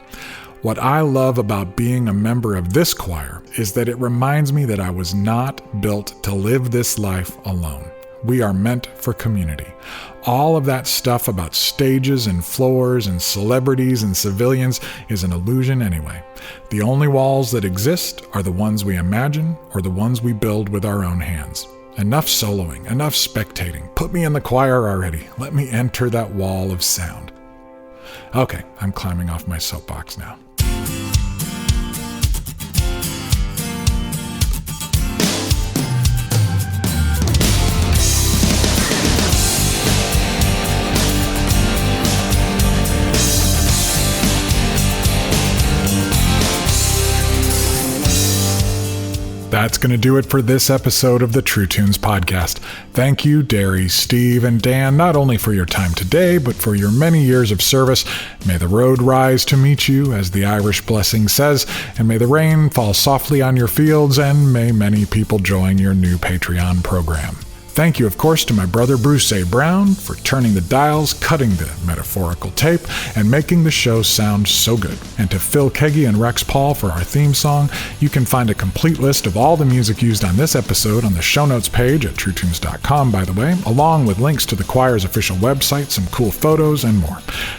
What I love about being a member of this choir is that it reminds me that I was not built to live this life alone. We are meant for community. All of that stuff about stages and floors and celebrities and civilians is an illusion anyway. The only walls that exist are the ones we imagine or the ones we build with our own hands. Enough soloing, enough spectating. Put me in the choir already. Let me enter that wall of sound. Okay, I'm climbing off my soapbox now. That's going to do it for this episode of the True Tunes podcast. Thank you, Derry, Steve, and Dan, not only for your time today, but for your many years of service. May the road rise to meet you, as the Irish blessing says, and may the rain fall softly on your fields, and may many people join your new Patreon program. Thank you, of course, to my brother Bruce A. Brown for turning the dials, cutting the metaphorical tape, and making the show sound so good. And to Phil Keggy and Rex Paul for our theme song. You can find a complete list of all the music used on this episode on the show notes page at truetunes.com, by the way, along with links to the choir's official website, some cool photos, and more.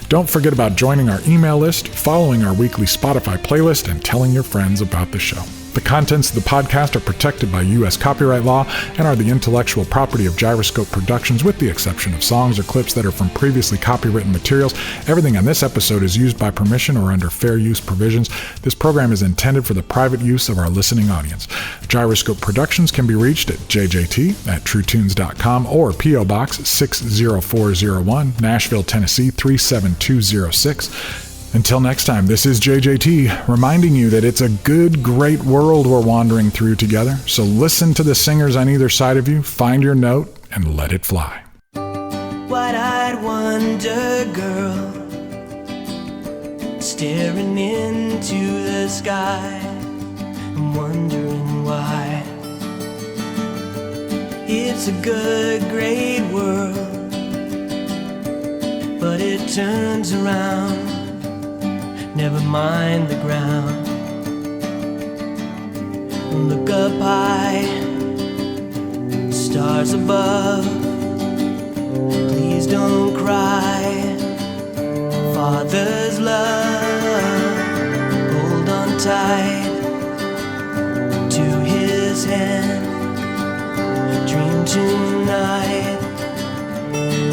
Don't forget about joining our email list, following our weekly Spotify playlist, and telling your friends about the show. The contents of the podcast are protected by U.S. copyright law and are the intellectual property of Gyroscope Productions, with the exception of songs or clips that are from previously copywritten materials. Everything on this episode is used by permission or under fair use provisions. This program is intended for the private use of our listening audience. Gyroscope Productions can be reached at jjt@truetunes.com or P.O. Box 60401, Nashville, Tennessee 37206. Until next time, this is JJT, reminding you that it's a good, great world we're wandering through together. So listen to the singers on either side of you, find your note, and let it fly. Wide-eyed wonder girl, staring into the sky. I'm wondering why. It's a good, great world, but it turns around. Never mind the ground. Look up high, stars above. Please don't cry. Father's love, hold on tight to his hand. Dream tonight,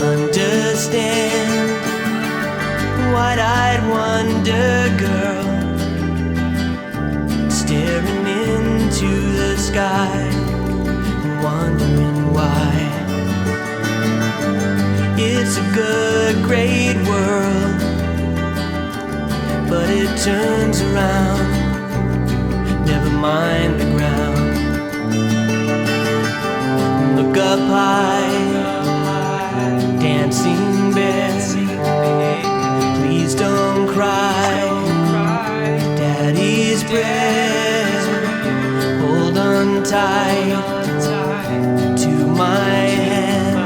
understand. Wide-eyed wonder girl, staring into the sky, wondering why. It's a good, great world, but it turns around. Never mind the ground. Look up high, dancing bear. Please don't cry. Daddy's breath, hold on tight to my hand.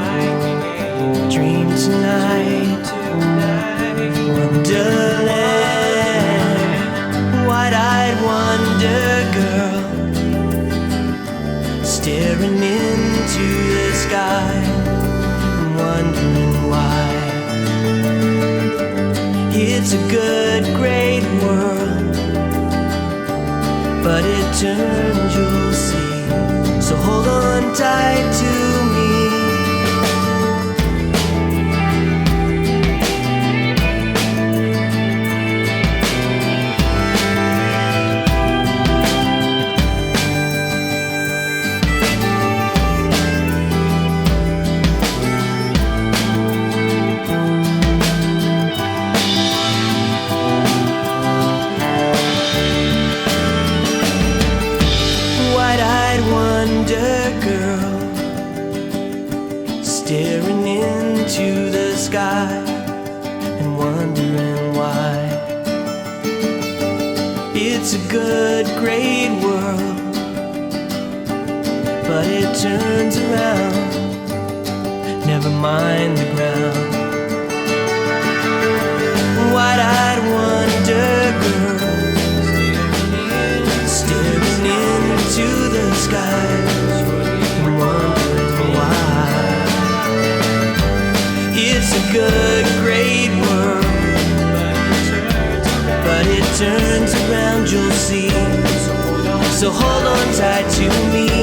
Dream tonight, Wonderland. Wide-eyed wonder girl, staring into the sky, wondering why. It's a good, great world, but it turns, you'll see. So hold on tight to me. Girl, staring into the sky and wondering why. It's a good, great world, but it turns around. Never mind the ground. Wide-eyed wonder girl, staring into the sky, wondering why. It's a good, great world, but it turns around, you'll see. So hold on tight to me.